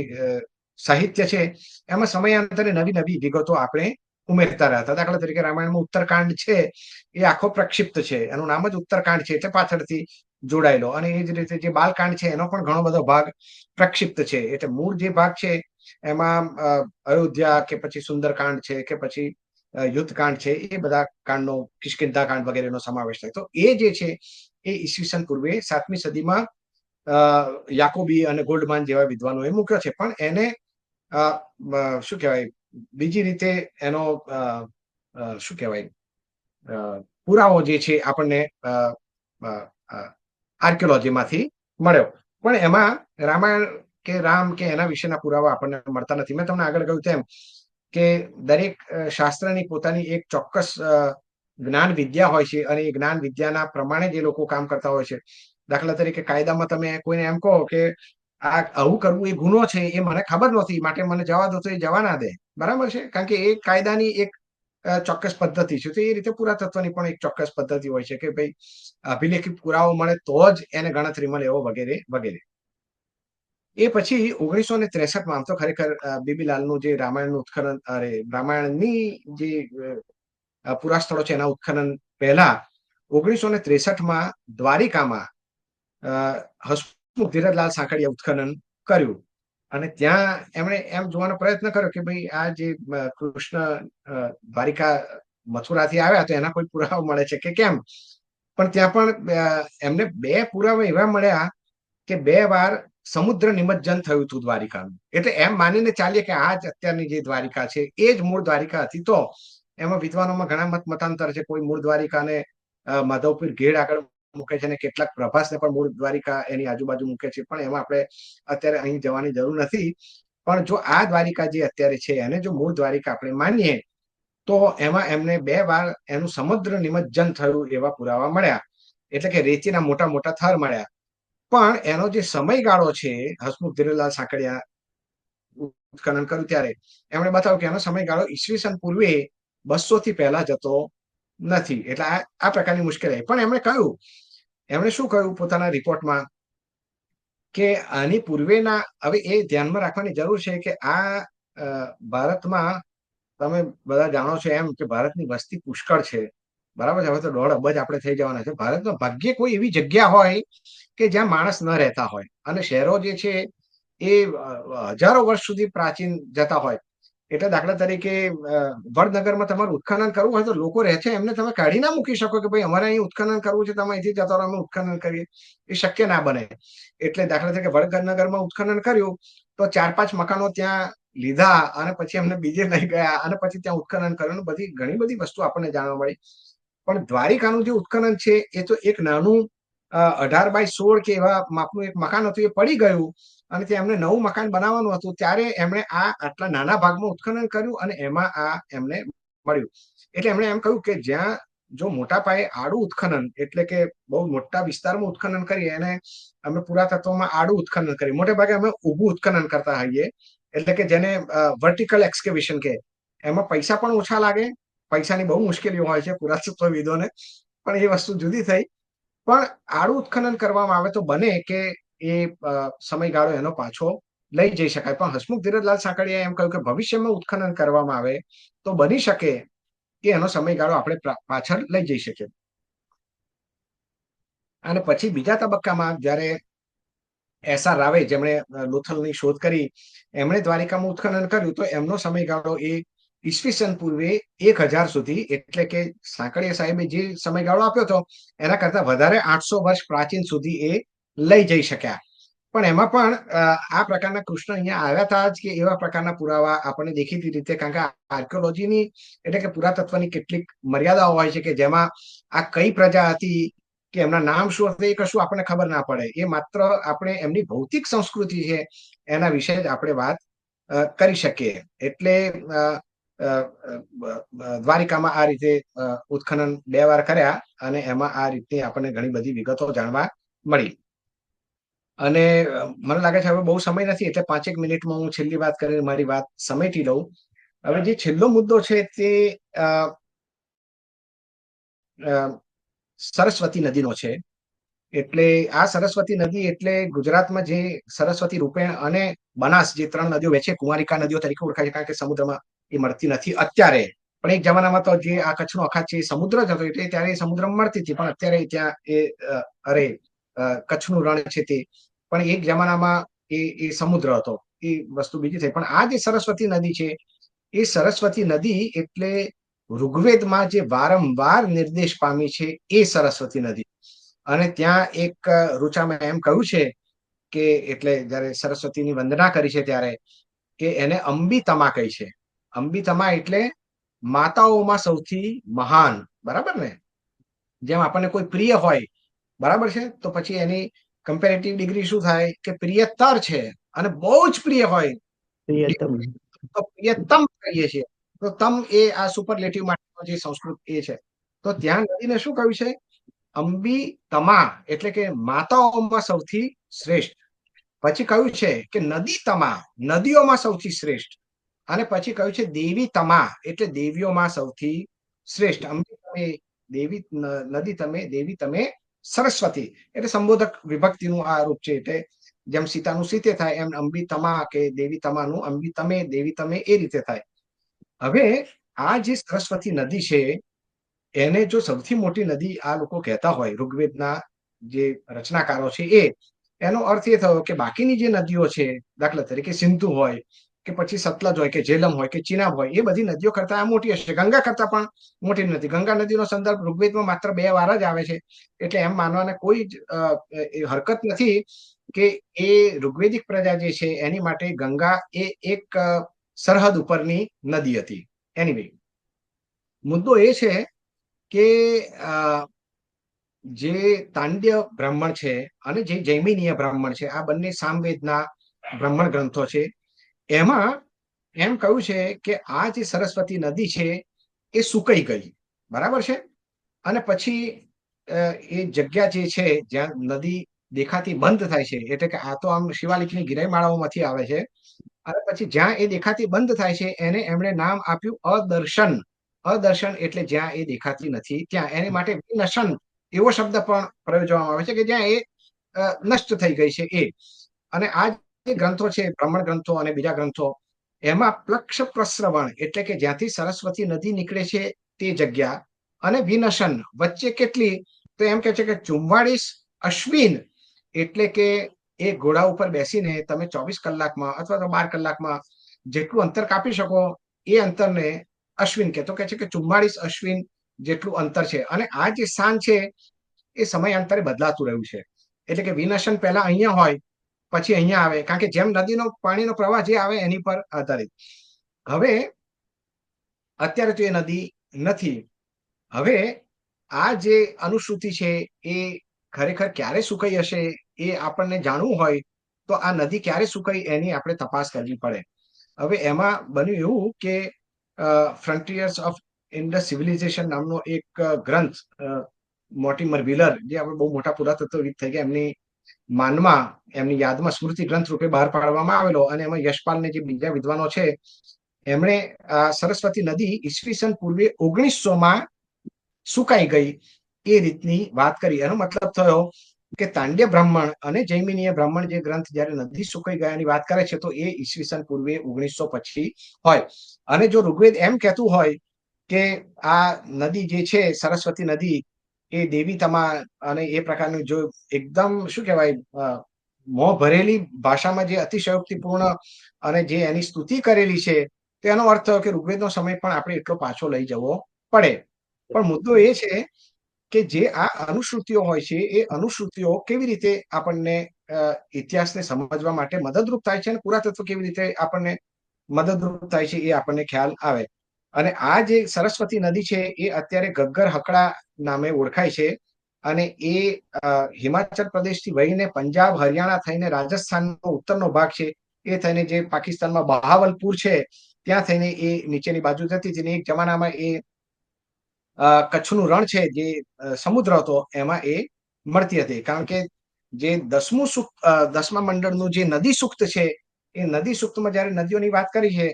સાહિત્ય છે એમાં સમયાંતરે નવી નવી વિગતો આપણે ઉમેરતા રહ્યા હતા. દાખલા તરીકે રામાયણમાં ઉત્તરકાંડ છે એ આખો પ્રક્ષિપ્ત છે, એનું નામ જ ઉત્તરકાંડ છે, એટલે પાછળથી જોડાયેલો. અને એ જ રીતે જે બાલકાંડ છે એનો પણ ઘણો બધો ભાગ પ્રક્ષિપ્ત છે. એટલે મૂળ જે ભાગ છે એમાં અયોધ્યા કે પછી સુંદરકાંડ છે કે પછી યુદ્ધકાંડ છે, એ બધા કાંડનો, કિષ્કિંધા કાંડ વગેરેનો સમાવેશ થાય. તો એ જે છે એ ઈસવીસન પૂર્વે 7મી સદીમાં યાકોબી અને ગોલ્ડમાન જેવા વિદ્વાનોએ મૂક્યો છે. પણ એને શું કહેવાય, બીજી રીતે એનો શું કહેવાય પુરાવો જે છે આપણને આર્કિયોલોજીમાંથી મળ્યો. પણ એમાં રામાયણ કે રામ કે એના વિશેના પુરાવા આપણને મળતા નથી. મેં તમને આગળ કહ્યું તેમ કે દરેક શાસ્ત્રની પોતાની એક ચોક્કસ જ્ઞાન વિદ્યા હોય છે, અને એ જ્ઞાન વિદ્યાના પ્રમાણે જે લોકો કામ કરતા હોય છે. દાખલા તરીકે કાયદામાં તમે કોઈને એમ કહો કે આ આવું કરવું એ ગુનો છે, એ મને ખબર નથી, માટે મને જવા દો, તો એ જવા ના દે. બરાબર છે, કારણ કે એ કાયદાની એક ચોક્કસ પદ્ધતિ છે. તો એ રીતે પુરાતત્વની પણ એક ચોક્કસ પદ્ધતિ હોય છે કે ભાઈ અભિલેખિત પુરાવો મળે તો જ એને ગણતરીમાં લેવો, વગેરે વગેરે. એ પછી 1963માં આમ તો ખરેખર બીબીલાલનું જે રામાયણનું ઉત્ખનન, રામાયણની જે પુરાસ્થળો છે એના ઉત્ખનન પહેલા 1963માં દ્વારિકામાં હસમુખ ધીરજલાલ સાંકળિયા ઉત્ખનન કર્યું. અને ત્યાં એમણે એમ જોવાનો પ્રયત્ન કર્યો કે ભાઈ આ જે કૃષ્ણ દ્વારિકા મથુરાથી આવ્યા તો એના કોઈ પુરાવા મળે છે કે કેમ. પણ ત્યાં પણ એમને 2 પુરાવા એવા મળ્યા કે 2 વાર સમુદ્ર નિમજ્જન થયું હતું દ્વારિકાનું. એટલે એમ માનીને ચાલીએ કે આ જ અત્યારની જે દ્વારિકા છે એ જ મૂળ દ્વારિકા હતી. તો એમાં વિદ્વાનોમાં ઘણા મતાંતર છે. કોઈ મૂળ દ્વારિકાને માધવપુર ઘેડ આગળ મૂકે છે અને કેટલાક પ્રભાસને પણ મૂળ દ્વારિકા એની આજુબાજુ મૂકે છે. પણ એમાં આપણે અત્યારે અહીં જવાની જરૂર નથી. પણ જો આ દ્વારિકા જે અત્યારે છે એને જો મૂળ દ્વારિકા આપણે માનીએ તો એમાં એમને 2 વાર એનું સમુદ્ર નિમજ્જન થયું એવા પુરાવા મળ્યા. એટલે કે રેતીના મોટા મોટા થર મળ્યા. પણ એનો જે સમયગાળો છે, હસમુખ ધીરેલાલ સાંકળિયા ઉત્ખનન કર્યું ત્યારે એમણે બતાવ્યું કે એનો સમયગાળો ઈસવીસન પૂર્વે 200 થી પહેલા જતો નથી. એટલે આ પ્રકારની મુશ્કેલી. પણ એમણે શું કહ્યું પોતાના રિપોર્ટમાં કે આની પૂર્વેના, હવે એ ધ્યાનમાં રાખવાની જરૂર છે કે આ ભારતમાં તમે બધા જાણો છો એમ કે ભારતની વસ્તી પુષ્કળ છે, બરાબર છે. હવે તો 1.5 અબજ આપણે થઈ જવાના છે. ભારતમાં ભાગ્યે કોઈ એવી જગ્યા હોય કે જ્યાં માણસ ન રહેતા હોય અને શહેરો જે છે એ હજારો વર્ષ સુધી પ્રાચીન જતા હોય. એટલે દાખલા તરીકે વડનગરમાં તમારે ઉત્ખનન કરવું હોય તો લોકો રહે છે એમને તમે કાઢી ના મૂકી શકો કે ભાઈ અમારે અહીં ઉત્ખનન કરવું છે, તમે અહીંથી જતા રહો, અમે ઉત્ખનન કરીએ. એ શક્ય ના બને. એટલે દાખલા તરીકે વડનગરમાં ઉત્ખનન કર્યું તો 4-5 મકાનો ત્યાં લીધા અને પછી એમને બીજે લઈ ગયા અને પછી ત્યાં ઉત્ખનન કર્યું. બધી ઘણી બધી વસ્તુ આપણને જાણવા મળી. પણ દ્વારિકાનું જે ઉત્ખનન છે એ તો એક નાનું 18x16 કે એવા માપનું એક મકાન હતું, એ પડી ગયું અને ત્યાં એમને નવું મકાન બનાવવાનું હતું. ત્યારે એમણે આ આટલા નાના ભાગમાં ઉત્ખનન કર્યું અને એમાં આ એમને મળ્યું. એટલે એમણે એમ કહ્યું કે જ્યાં જો મોટા પાયે આડું ઉત્ખનન, એટલે કે બહુ મોટા વિસ્તારમાં ઉત્ખનન કરીએ એને અમે પુરાતત્વમાં આડું ઉત્ખનન કરીએ. મોટે ભાગે અમે ઊભું ઉત્ખનન કરતા હોઈએ, એટલે કે જેને વર્ટિકલ એક્સકેવેશન કહે. એમાં પૈસા પણ ઓછા લાગે, પૈસાની બહુ મુશ્કેલીઓ હોય છે પુરાતત્વવિદોને, પણ એ વસ્તુ જુદી થઈ. પણ આડું ઉત્ખનન કરવામાં આવે તો બને કે એ સમયગાળો એનો પાછો લઈ જઈ શકાય. પણ હસમુખ ધીરજલાલ સાંકળિયાએ એમ કહ્યું કે ભવિષ્યમાં ઉત્ખનન કરવામાં આવે તો બની શકે કે એનો સમયગાળો આપણે પાછળ લઈ જઈ શકીએ. અને પછી બીજા તબક્કામાં જ્યારે એસ.આર. રાવે, જેમણે લોથલની શોધ કરી, એમણે દ્વારિકામાં ઉત્ખનન કર્યું તો એમનો સમયગાળો એ ઈસવીસન પૂર્વે 1000 સુધી, એટલે કે સાંકળિયા સાહેબે જે સમયગાળો આપ્યો હતો એના કરતા વધારે 800 વર્ષ પ્રાચીન સુધી એ લઈ જઈ શક્યા. પણ એમાં પણ આ પ્રકારના કૃષ્ણ અહીંયા આવ્યા હતા જ કે એવા પ્રકારના પુરાવા આપણને દેખીતી રીતે, કારણ કે આર્કિયોલોજીની એટલે કે પુરાતત્વની કેટલીક મર્યાદાઓ હોય છે કે જેમાં આ કઈ પ્રજા હતી કે એમના નામ શું હતા એ કશું આપણને ખબર ના પડે. એ માત્ર આપણે એમની ભૌતિક સંસ્કૃતિ છે એના વિશે જ આપણે વાત કરી શકીએ. એટલે દ્વારિકામાં આ રીતે ઉત્ખનન 2 વાર કર્યા અને એમાં આ રીતે આપણને ઘણી બધી વિગતો જાણવા મળી. અને મને લાગે છે હવે બહુ સમય નથી, એટલે 5 મિનિટમાં હું છેલ્લી વાત કરીને મારી વાત સમેટી લઉં. હવે જે છેલ્લો મુદ્દો છે તે સરસ્વતી નદીનો છે. એટલે આ સરસ્વતી નદી એટલે ગુજરાતમાં જે સરસ્વતી, રૂપેણ અને બનાસ, જે 3 નદીઓ વચ્ચે કુંવારિકા નદીઓ તરીકે ઓળખાય છે, કારણ કે સમુદ્રમાં એ મળતી નથી અત્યારે. પણ એક જમાનામાં તો જે આ કચ્છનો અખાત છે એ સમુદ્ર જ હતો, એટલે ત્યારે એ સમુદ્રમાં મળતી હતી. પણ અત્યારે ત્યાં કચ્છનું રણ છે તે પણ એક જમાનામાં એ સમુદ્ર હતો. એ વસ્તુ બીજી થઈ. પણ આ જે સરસ્વતી નદી છે એ સરસ્વતી નદી એટલે ઋગ્વેદમાં જે વારંવાર નિર્દેશ પામી છે એ સરસ્વતી નદી. અને ત્યાં એક ઋચામાં એમ કહ્યું છે કે એટલે જયારે સરસ્વતીની વંદના કરી છે ત્યારે કે એને અંબિતમા કહી છે. અંબિતમા એટલે માતાઓમાં સૌથી મહાન, બરાબર ને? જેમ આપણને કોઈ પ્રિય હોય, બરાબર છે, તો પછી એની કમ્પેરેટિવ ડિગ્રી શું થાય કે પ્રિયતર છે. અને બહુ જ પ્રિય હોય પ્રિયતમ. તો પ્રિયતમ કહીએ છીએ. તો તમ એ આ સુપરલેટિવ માટેનો જે સંસ્કૃત એ છે. તો ત્યાં નદીને શું કહ્યું છે? અંબિતમા, એટલે કે માતાઓમાં સૌથી શ્રેષ્ઠ. પછી કહ્યું છે કે નદી તમા, નદીઓમાં સૌથી શ્રેષ્ઠ. અને પછી કહ્યું છે દેવી તમા, એટલે દેવીઓમાં સૌથી શ્રેષ્ઠ. અંબે તમે દેવી, નદી તમે, દેવી તમે, સરસ્વતી એટલે સંબોધક વિભક્તિનું આ રૂપ છે. એટલે જેમ સીતાનું સીતે થાય એમ અંબી તમા કે દેવી તમાનું અંબી તમે, દેવી તમે, એ રીતે થાય. હવે આ જે સરસ્વતી નદી છે એને જો સૌથી મોટી નદી આ લોકો કહેતા હોય, ઋગ્વેદના જે રચનાકારો છે એ, એનો અર્થ એ થયો કે બાકીની જે નદીઓ છે, દાખલા તરીકે સિંધુ હોય કે પછી સતલજ હોય કે ઝેલમ હોય કે ચિનાબ હોય, એ બધી નદીઓ કરતા આ મોટી હશે, ગંગા કરતા પણ મોટી નથી. ગંગા નદીનો સંદર્ભ ઋગ્વેદમાં માત્ર 2 વાર જ આવે છે, એટલે એમ માનવાને કોઈ જ હરકત નથી કે એ ઋગ્વેદિક પ્રજા જે છે એની માટે ગંગા એ એક સરહદ ઉપરની નદી હતી. એનીવે, મુદ્દો એ છે કે જે તાંડ્ય બ્રાહ્મણ છે અને જે જૈમિનીય બ્રાહ્મણ છે, આ બંને સામવેદના બ્રાહ્મણ ગ્રંથો છે. એમાં એમ કહ્યું છે કે આ જે સરસ્વતી નદી છે એ સુકાઈ ગઈ, બરાબર છે. અને પછી એ જગ્યા જે છે જ્યાં નદી દેખાતી બંધ થાય છે, એટલે કે આ તો આમ શિવાલિકની ગિરાઈમાળાઓમાંથી આવે છે, અને પછી જ્યાં એ દેખાતી બંધ થાય છે એને એમણે નામ આપ્યું અદર્શન. અદર્શન એટલે જ્યાં એ દેખાતી નથી ત્યાં. એની માટે વિનશન એવો શબ્દ પણ પ્રયોજવામાં આવે છે કે જ્યાં એ નષ્ટ થઈ ગઈ છે એ. અને આ જે ગ્રંથો છે, બ્રાહ્મણ ગ્રંથો અને બીજા ગ્રંથો, એમાં પ્લક્ષ પ્રસ્રવણ એટલે કે જ્યાંથી સરસ્વતી નદી નીકળે છે તે જગ્યા, અને વિનશન વચ્ચે કેટલી, તો એમ કે છે કે 44 અશ્વિન, એટલે કે એ ઘોડા ઉપર બેસીને તમે 24 કલાકમાં અથવા તો 12 કલાકમાં જેટલું અંતર કાપી શકો એ અંતરને અશ્વિન કે છે કે 44 અશ્વિન જેટલું અંતર છે. અને આ જે સ્થાન છે એ સમયાંતરે બદલાતું રહ્યું છે, એટલે કે વિનશન પહેલા અહીંયા હોય પછી અહીંયા આવે, કારણ કે જેમ નદીનો પાણીનો પ્રવાહ જે આવે એની પર આધારિત. હવે અત્યારે તો એ નદી નથી. હવે આ જે અનુશ્રુતિ છે એ ખરેખર ક્યારે સુકાઈ હશે એ આપણને જાણવું હોય તો આ નદી ક્યારે સુકાઈ એની આપણે તપાસ કરવી પડે. હવે એમાં બન્યું એવું કે ફ્રન્ટિયર્સ ઓફ ઇન્ડસ સિવિલાઇઝેશન નામનો એક ગ્રંથ, મોર્ટિમર વ્હીલર, જે આપણે બહુ મોટા પુરાતત્વવિદ થઈ ગયા, એમની માનમાં એમની યાદમાં સ્મૃતિ ગ્રંથ રૂપે બહાર પાડવામાં આવેલો. અને એમાં યશપાલ ને જે બીજા વિદ્વાનો છે એમણે આ સરસ્વતી નદી ઈસવીસન પૂર્વે 1900માં સુકાઈ ગઈ એ રીતની વાત કરી. એનો મતલબ થયો કે તાંડ્ય બ્રાહ્મણ અને જૈમિનીય બ્રાહ્મણ જે ગ્રંથ જયારે નદી સુકાઈ ગયાની વાત કરે છે તો એ ઈસવીસન પૂર્વે 1900 પછી હોય. અને જો ઋગ્વેદ એમ કહેતું હોય કે આ નદી જે છે સરસ્વતી નદી એ દેવી તમા અને એ પ્રકારનું જો એકદમ શું કહેવાય મોં ભરેલી ભાષામાં જે અતિશયોક્તિપૂર્ણ અને જે એની સ્તુતિ કરેલી છે, તેનો અર્થ થયો કે ઋગ્વેદનો સમય પણ આપણે એટલો પાછો લઈ જવો પડે. પણ મુદ્દો એ છે કે જે આ અનુશ્રુતિઓ હોય છે એ અનુશ્રુતિઓ કેવી રીતે આપણને ઇતિહાસને સમજવા માટે મદદરૂપ થાય છે અને પુરાતત્વ કેવી રીતે આપણને મદદરૂપ થાય છે એ આપણને ખ્યાલ આવે. અને આ જે સરસ્વતી નદી છે એ અત્યારે ગગ્ગર હકડા નામે ઓળખાય છે, અને એ હિમાચલ પ્રદેશથી વહીને પંજાબ, હરિયાણા થઈને રાજસ્થાનનો ઉત્તરનો ભાગ છે, એ થઈને જે પાકિસ્તાનમાં બહાવલપુર છે ત્યાં થઈને એ નીચેની બાજુ જતી હતી. એક જમાનામાં એ કચ્છનું રણ છે જે સમુદ્ર હતો એમાં એ મળતી હતી. કારણ કે જે 10મા મંડળનું જે નદી સૂક્ત છે એ નદી સૂક્તમાં જયારે નદીઓની વાત કરી છે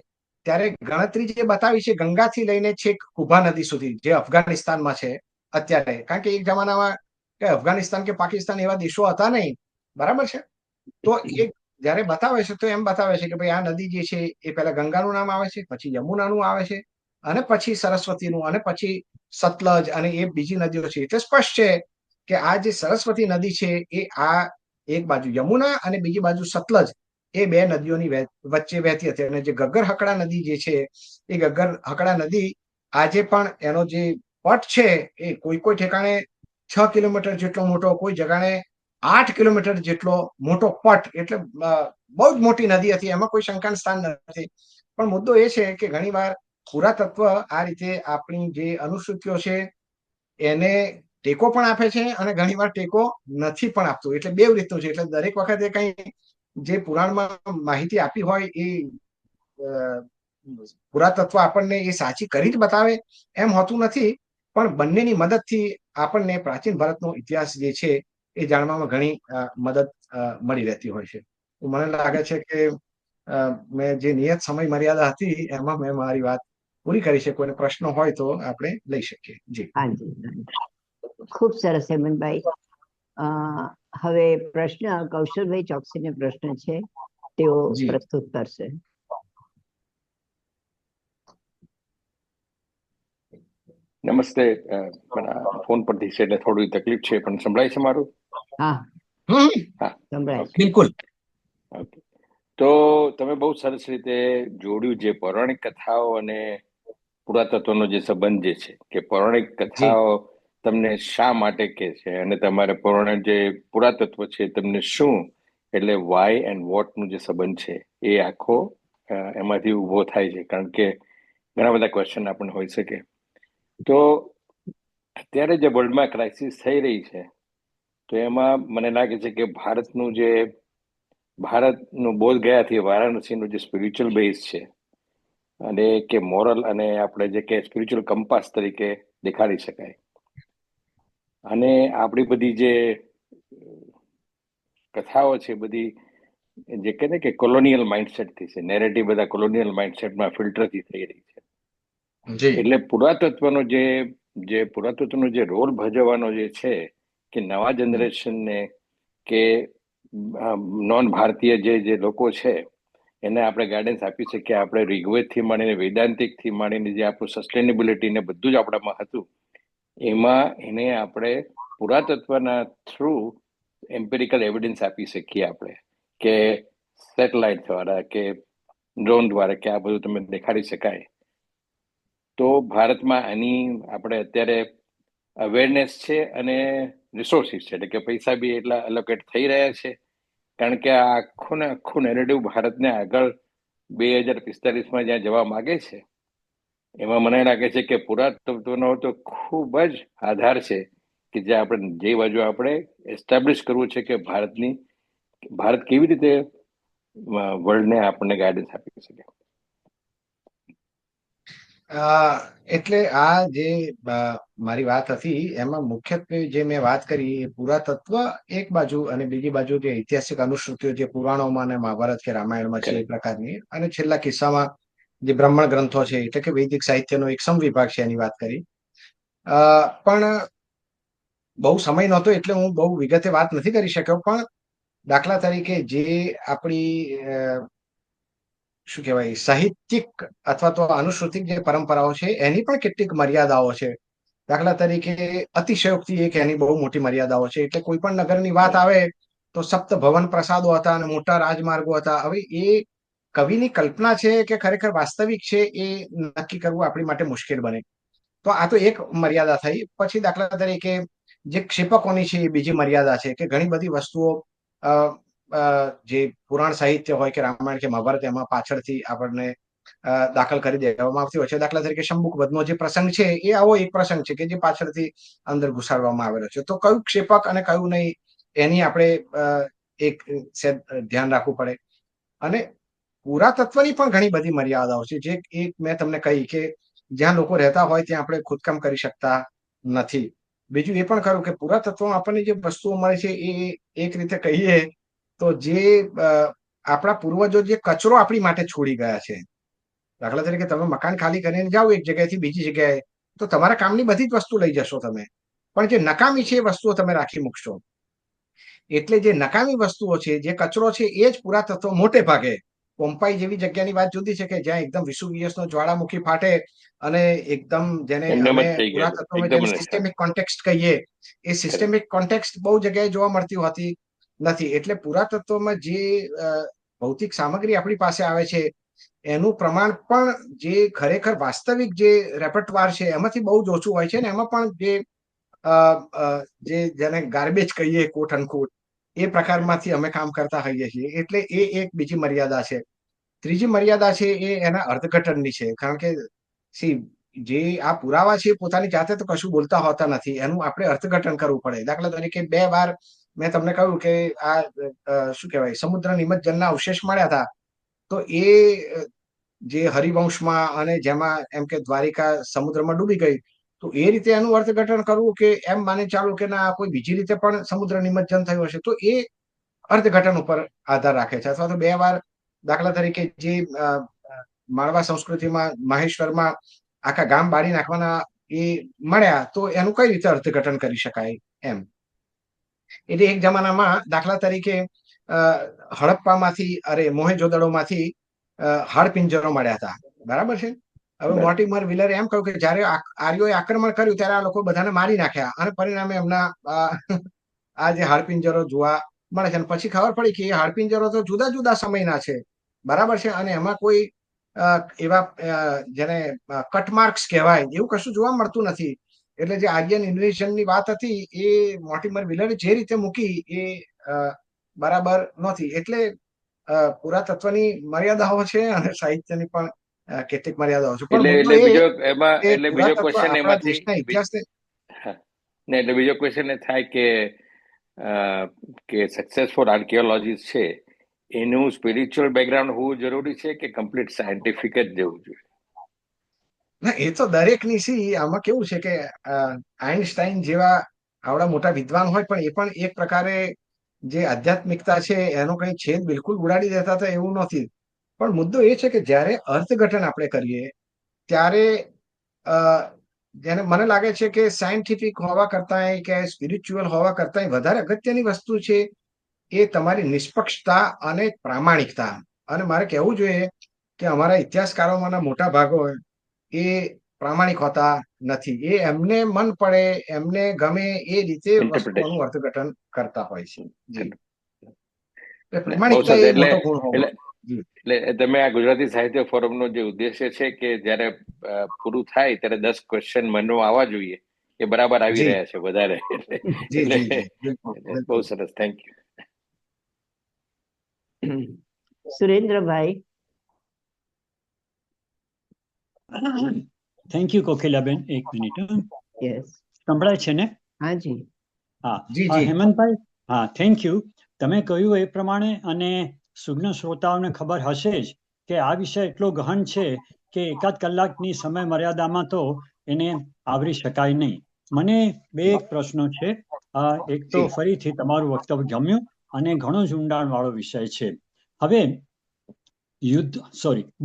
ત્યારે ગણતરી જે બતાવી છે ગંગાથી લઈને છેક કુભા નદી સુધી, જે અફઘાનિસ્તાનમાં છે અત્યારે. કારણ કે એક જમાનામાં કે અફઘાનિસ્તાન કે પાકિસ્તાન એવા દેશો હતા નહીં, બરાબર છે. તો એ જયારે બતાવે છે તો એમ બતાવે છે કે ભાઈ આ નદી જે છે એ પહેલા ગંગાનું નામ આવે છે, પછી યમુનાનું આવે છે, અને પછી સરસ્વતીનું, અને પછી સતલજ, અને એ બીજી નદીઓ છે. એટલે સ્પષ્ટ છે કે આ જે સરસ્વતી નદી છે એ આ એક બાજુ યમુના અને બીજી બાજુ સતલજ, એ 2 નદીઓની વચ્ચે વહેતી હતી. અને જે ગગ્ગર હકડા નદી જે છે એ ગગ્ગર હકડા નદી આજે પણ એનો જે પટ છે એ કોઈ ઠેકાણે 6 કિલોમીટર જેટલો મોટો, કોઈ જગાણે 8 કિલોમીટર જેટલો મોટો પટ, એટલે બહુ જ મોટી નદી હતી, એમાં કોઈ શંકાનું સ્થાન નથી. પણ મુદ્દો એ છે કે ઘણીવાર પુરાતત્વ આ રીતે આપણી જે અનુશ્રુતિઓ છે એને ટેકો પણ આપે છે અને ઘણીવાર ટેકો નથી પણ આપતું. એટલે 2 રીતનું છે. એટલે દરેક વખતે કઈ જે પુરાણમાં માહિતી આપી હોય એ પુરાતત્વ આપણને એ સાચી કરી જ બતાવે એમ હોતું નથી. પણ બંનેની મદદથી આપણને પ્રાચીન ભારતનો ઇતિહાસ જે છે એ જાણવામાં ઘણી મદદ મળી રહેતી હોય છે. મને લાગે છે કે મેં જે નિયત સમય મર્યાદા હતી એમાં મેં મારી વાત પૂરી કરી છે. કોઈને પ્રશ્નો હોય તો આપણે લઈ શકીએ. જી. હાજી, ખૂબ સરસ હેમંતભાઈ. હવે પ્રશ્ન કૌશલભાઈ ચોકસીને પ્રશ્ન છે, તેઓ પ્રસ્તુત કરશે. નમસ્તે. ફોન પરથી છે એટલે થોડી તકલીફ છે, પણ સંભળાય છે મારું? હા, હમ હા, સંભળાય છે. ઓકે બિલકુલ. ઓકે. તો તમે બહુ સરસ રીતે જોડ્યું જે પૌરાણિક કથાઓ અને પુરાતત્વનો જે સંબંધ જે છે કે પૌરાણિક જી કથાઓ તમને શા માટે કે છે અને તમારે પૌરાણિક જે પુરાતત્વ છે તમને શું એટલે વાય એન્ડ વોટ નું જે સંબંધ છે એ આખો એમાંથી ઉભો થાય છે, કારણ કે ઘણા બધા ક્વેશ્ચન આપણને હોઈ શકે. તો અત્યારે જે વર્લ્ડમાં ક્રાઇસિસ થઈ રહી છે તો એમાં મને લાગે છે કે ભારતનું બોધ ગયાથી વારાણસીનું જે સ્પિરિચ્યુઅલ બેઝ છે અને કે મોરલ અને આપણે જે કે સ્પિરિચ્યુઅલ કંપાસ તરીકે દેખાડી શકાય. અને આપણી બધી જે કથાઓ છે બધી જે કહે ને કે કોલોનિયલ માઇન્ડસેટથી છે, નેરેટિવ બધા કોલોનિયલ માઇન્ડસેટમાં ફિલ્ટરથી થઈ રહી છે. જી એટલે પુરાતત્વનો જે રોલ ભજવવાનો જે છે કે નવા જનરેશનને કે નોન ભારતીય જે લોકો છે એને આપણે ગાઈડન્સ આપી શકીએ. આપણે ઋગ્વેદથી માંડીને વેદાંતિકથી માંડીને જે આપણું સસ્ટેનેબિલિટી ને બધું જ આપણામાં હતું એમાં એને આપણે પુરાતત્વના થ્રુ એમ્પિરિકલ એવિડન્સ આપી શકીએ આપણે કે સેટેલાઇટ દ્વારા કે ડ્રોન દ્વારા કે આ બધું તમે દેખાડી શકાય. તો ભારતમાં આની આપણે અત્યારે અવેરનેસ છે અને રિસોર્સિસ છે, એટલે કે પૈસા બી એટલા એલોકેટ થઈ રહ્યા છે, કારણ કે આ આખું ને આખું નેરેટિવ ભારતને આગળ 2045માં જ્યાં જવા માંગે છે એમાં મને લાગે છે કે પુરાતત્વનો તો ખૂબ જ આધાર છે કે જે આપણે જે બાજુ આપણે એસ્ટાબ્લિશ કરવું છે કે ભારત કેવી રીતે વર્લ્ડને આપણને ગાઈડન્સ આપી શકે. એટલે આ જે મારી વાત હતી એમાં મુખ્યત્વે જે મેં વાત કરી એ પુરાતત્વ એક બાજુ અને બીજી બાજુ જે ઐતિહાસિક અનુશ્રુતિઓ જે પુરાણોમાં અને મહાભારત કે રામાયણમાં છે એ પ્રકારની, અને છેલ્લા કિસ્સામાં જે બ્રાહ્મણ ગ્રંથો છે એટલે કે વૈદિક સાહિત્યનો એક સમવિભાગ છે એની વાત કરી. પણ બહુ સમય નહોતો એટલે હું બહુ વિગતે વાત નથી કરી શક્યો, પણ દાખલા તરીકે જે આપણી શું કહેવાય સાહિત્યિક અથવા તો અનુશ્રુતિક જે પરંપરાઓ છે એની પણ કેટલીક મર્યાદાઓ છે. દાખલા તરીકે અતિશયોક્તિ એક એની બહુ મોટી મર્યાદાઓ છે. એટલે કોઈ પણ નગરની વાત આવે તો સપ્ત ભવન પ્રસાદો હતા અને મોટા રાજમાર્ગો હતા. હવે એ કવિની કલ્પના છે કે ખરેખર વાસ્તવિક છે એ નક્કી કરવું આપણી માટે મુશ્કેલ બને. તો આ તો એક મર્યાદા થઈ. પછી દાખલા તરીકે જે ક્ષેપકોની છે એ બીજી મર્યાદા છે કે ઘણી બધી વસ્તુઓ જે પુરાણ સાહિત્ય હોય કે રામાયણ કે મહાભારત એમાં પાછળથી આપણને દાખલ કરી દેવામાં આવતી હોય છે. દાખલા તરીકે શંભુક વધનો જે પ્રસંગ છે એ આવો એક પ્રસંગ છે કે જે પાછળથી અંદર ઘુસાડવામાં આવેલો છે. તો કયું ક્ષેપક અને કયું નહીં એની આપણે એક ધ્યાન રાખવું પડે. અને પુરાતત્વની પણ ઘણી બધી મર્યાદાઓ છે જે એક મેં તમને કહી કે જ્યાં લોકો રહેતા હોય ત્યાં આપણે ખોદકામ કરી શકતા નથી. બીજું એ પણ ખરું કે પુરાતત્વમાં આપણને જે વસ્તુઓ મળે છે એ એક રીતે કહીએ તો જે આપણા પૂર્વજો જે કચરો આપણી માટે છોડી ગયા છે. દાખલા તરીકે તમે મકાન ખાલી કરીને જાઓ એક જગ્યાએથી બીજી જગ્યાએ તો તમારા કામની બધી જ વસ્તુ લઈ જશો તમે, પણ જે નકામી છે એ વસ્તુઓ તમે રાખી મૂકશો. એટલે જે નકામી વસ્તુઓ છે જે કચરો છે એ જ પુરાતત્વ મોટે ભાગે પોમ્પાઈ જેવી જગ્યાની વાત જુદી છે કે જ્યાં એકદમ વિસુવિયસનો જ્વાળામુખી ફાટે અને એકદમ જેને એમનેમ જ અમે થઈ ગયેલું પુરાતત્વમાં એકદમ જેને સિસ્ટેમિક કોન્ટેક્સ્ટ કહીએ એ સિસ્ટેમિક કોન્ટેક્સ્ટ બહુ જગ્યાએ જોવા મળતી હોતી નથી. એટલે પુરાતત્વમાં જે ભૌતિક સામગ્રી આપણી પાસે આવે છે એનું પ્રમાણ પણ જે ખરેખર વાસ્તવિક જે રેપર્ટવાર છે એમાંથી બહુ જ ઓછું હોય છે ને એમાં પણ જેને ગાર્બેજ કહીએ કોટ અનકોટ એ પ્રકારમાંથી અમે કામ કરતા હોઈએ છીએ. એટલે એ એક બીજી મર્યાદા છે. ત્રીજી મર્યાદા છે એ એના અર્થઘટનની છે, કારણ કે જે આ પુરાવા છે પોતાની જાતે તો કશું બોલતા હોતા નથી, એનું આપણે અર્થઘટન કરવું પડે. દાખલા તરીકે 2 વાર મેં તમને કહ્યું કે આ શું કહેવાય સમુદ્ર નિમજ્જનના અવશેષ મળ્યા હતા તો એ જે હરિવંશમાં અને જેમાં એમ કે દ્વારિકા સમુદ્રમાં ડૂબી ગઈ તો એ રીતે એનું અર્થઘટન કરવું કે એમ માની ચાલુ કે ના કોઈ બીજી રીતે પણ સમુદ્ર નિમજ્જન થયું હશે તો એ અર્થઘટન ઉપર આધાર રાખે છે. અથવા તો 2 વાર દાખલા તરીકે જે માળવા સંસ્કૃતિમાં માહેશ્વરમાં આખા ગામ બાળી નાખવાના એ મળ્યા તો એનું કઈ રીતે અર્થઘટન કરી શકાય એમ. એટલે એક જમાનામાં દાખલા તરીકે હડપ્પામાંથી મોહેંજો-દડોમાંથી હાડપિંજરો મળ્યા હતા, બરાબર છે. હવે મોર્ટિમર વ્હીલરે એમ કહ્યું કે જયારે આર્યોએ આક્રમણ કર્યું ત્યારે આ લોકો બધાને મારી નાખ્યા અને પરિણામે એમના આ જે હાડપિંજરો જોવા મળે છે અને પછી ખબર પડી કે એ હાડપિંજરો તો જુદા જુદા સમયના છે, બરાબર છે, અને એમાં કોઈ એવા જેને કટ માર્ક્સ કહેવાય એવું કશું જોવા મળતું નથી. એટલે જે આર્યન ઇન્વેઝનની વાત હતી એ મોર્ટિમર વિલરે જે રીતે મૂકી એ બરાબર નથી. એટલે પુરાતત્વની મર્યાદાઓ છે અને સાહિત્યની પણ કેટલીક મર્યાદાઓ છે. પણ મુદ્દો એ એટલે બીજો પુરાતત્વ ક્વેશ્ચન આપણા એમાંથી દેશના ઇતિહાસને ને એટલે બીજો ક્વેશ્ચન એ થાય કે સક્સેસફુલ આર્કિયોલોજીસ્ટ છે એનું સ્પિરિચ્યુઅલ બેકગ્રાઉન્ડ હોવું જરૂરી છે કે કમ્પ્લીટ સાયન્ટિફિક જ જવું જોઈએ? ના, એ તો દરેકની સી આમાં કેવું છે કે આઇન્સ્ટાઈન જેવા આવડા મોટા વિદ્વાન હોય પણ એ પણ એક પ્રકારે જે આધ્યાત્મિકતા છે એનો કઈ છેદ બિલકુલ ઉડાડી દેતા હતા એવું નથી. પણ મુદ્દો એ છે કે જ્યારે અર્થઘટન આપણે કરીએ ત્યારે જેને મને લાગે છે કે સાયન્ટિફિક હોવા કરતાં કે સ્પિરિચ્યુઅલ હોવા કરતાં વધારે અગત્યની વસ્તુ છે એ તમારી નિષ્પક્ષતા અને પ્રામાણિકતા. અને મારે કહેવું જોઈએ કે અમારા ઇતિહાસકારોમાંના મોટા ભાગો એ પ્રામાણિક હોતા નથી. એ એમને મન પડે એમને ગમે એ રીતે વસ્તુઓનું અર્થઘટન કરતા હોય છે. જી, પ્રામાણિકતા એ મોટો ગુણ હોવો. એટલે તમે આ ગુજરાતી સાહિત્ય ફોરમનો જે ઉદ્દેશ્ય છે કે જયારે પૂરું થાય ત્યારે 10 ક્વેશ્ચન મનમાં આવવા જોઈએ એ બરાબર આવી રહ્યા છે વધારે. એટલે બહુ સરસ. Thank you. Surendrabhai. Thank you Kokilaben. એક મિનિટ. યસ, સંભળાય છે ને? હાજી. હા હેમંતભાઈ, હા થેન્ક યુ. તમે કહ્યું એ પ્રમાણે અને સુજ્ઞ શ્રોતાઓને ખબર હશે જ કે આ વિષય એટલો ગહન છે કે એકાદ કલાકની સમય મર્યાદામાં તો એને આવરી શકાય નહીં. મને બે પ્રશ્નો છે. એક તો ફરીથી તમારું વક્તવ્ય ગમ્યું અને ઘણો જ ઊંડાણ વાળો વિષય છે. હવે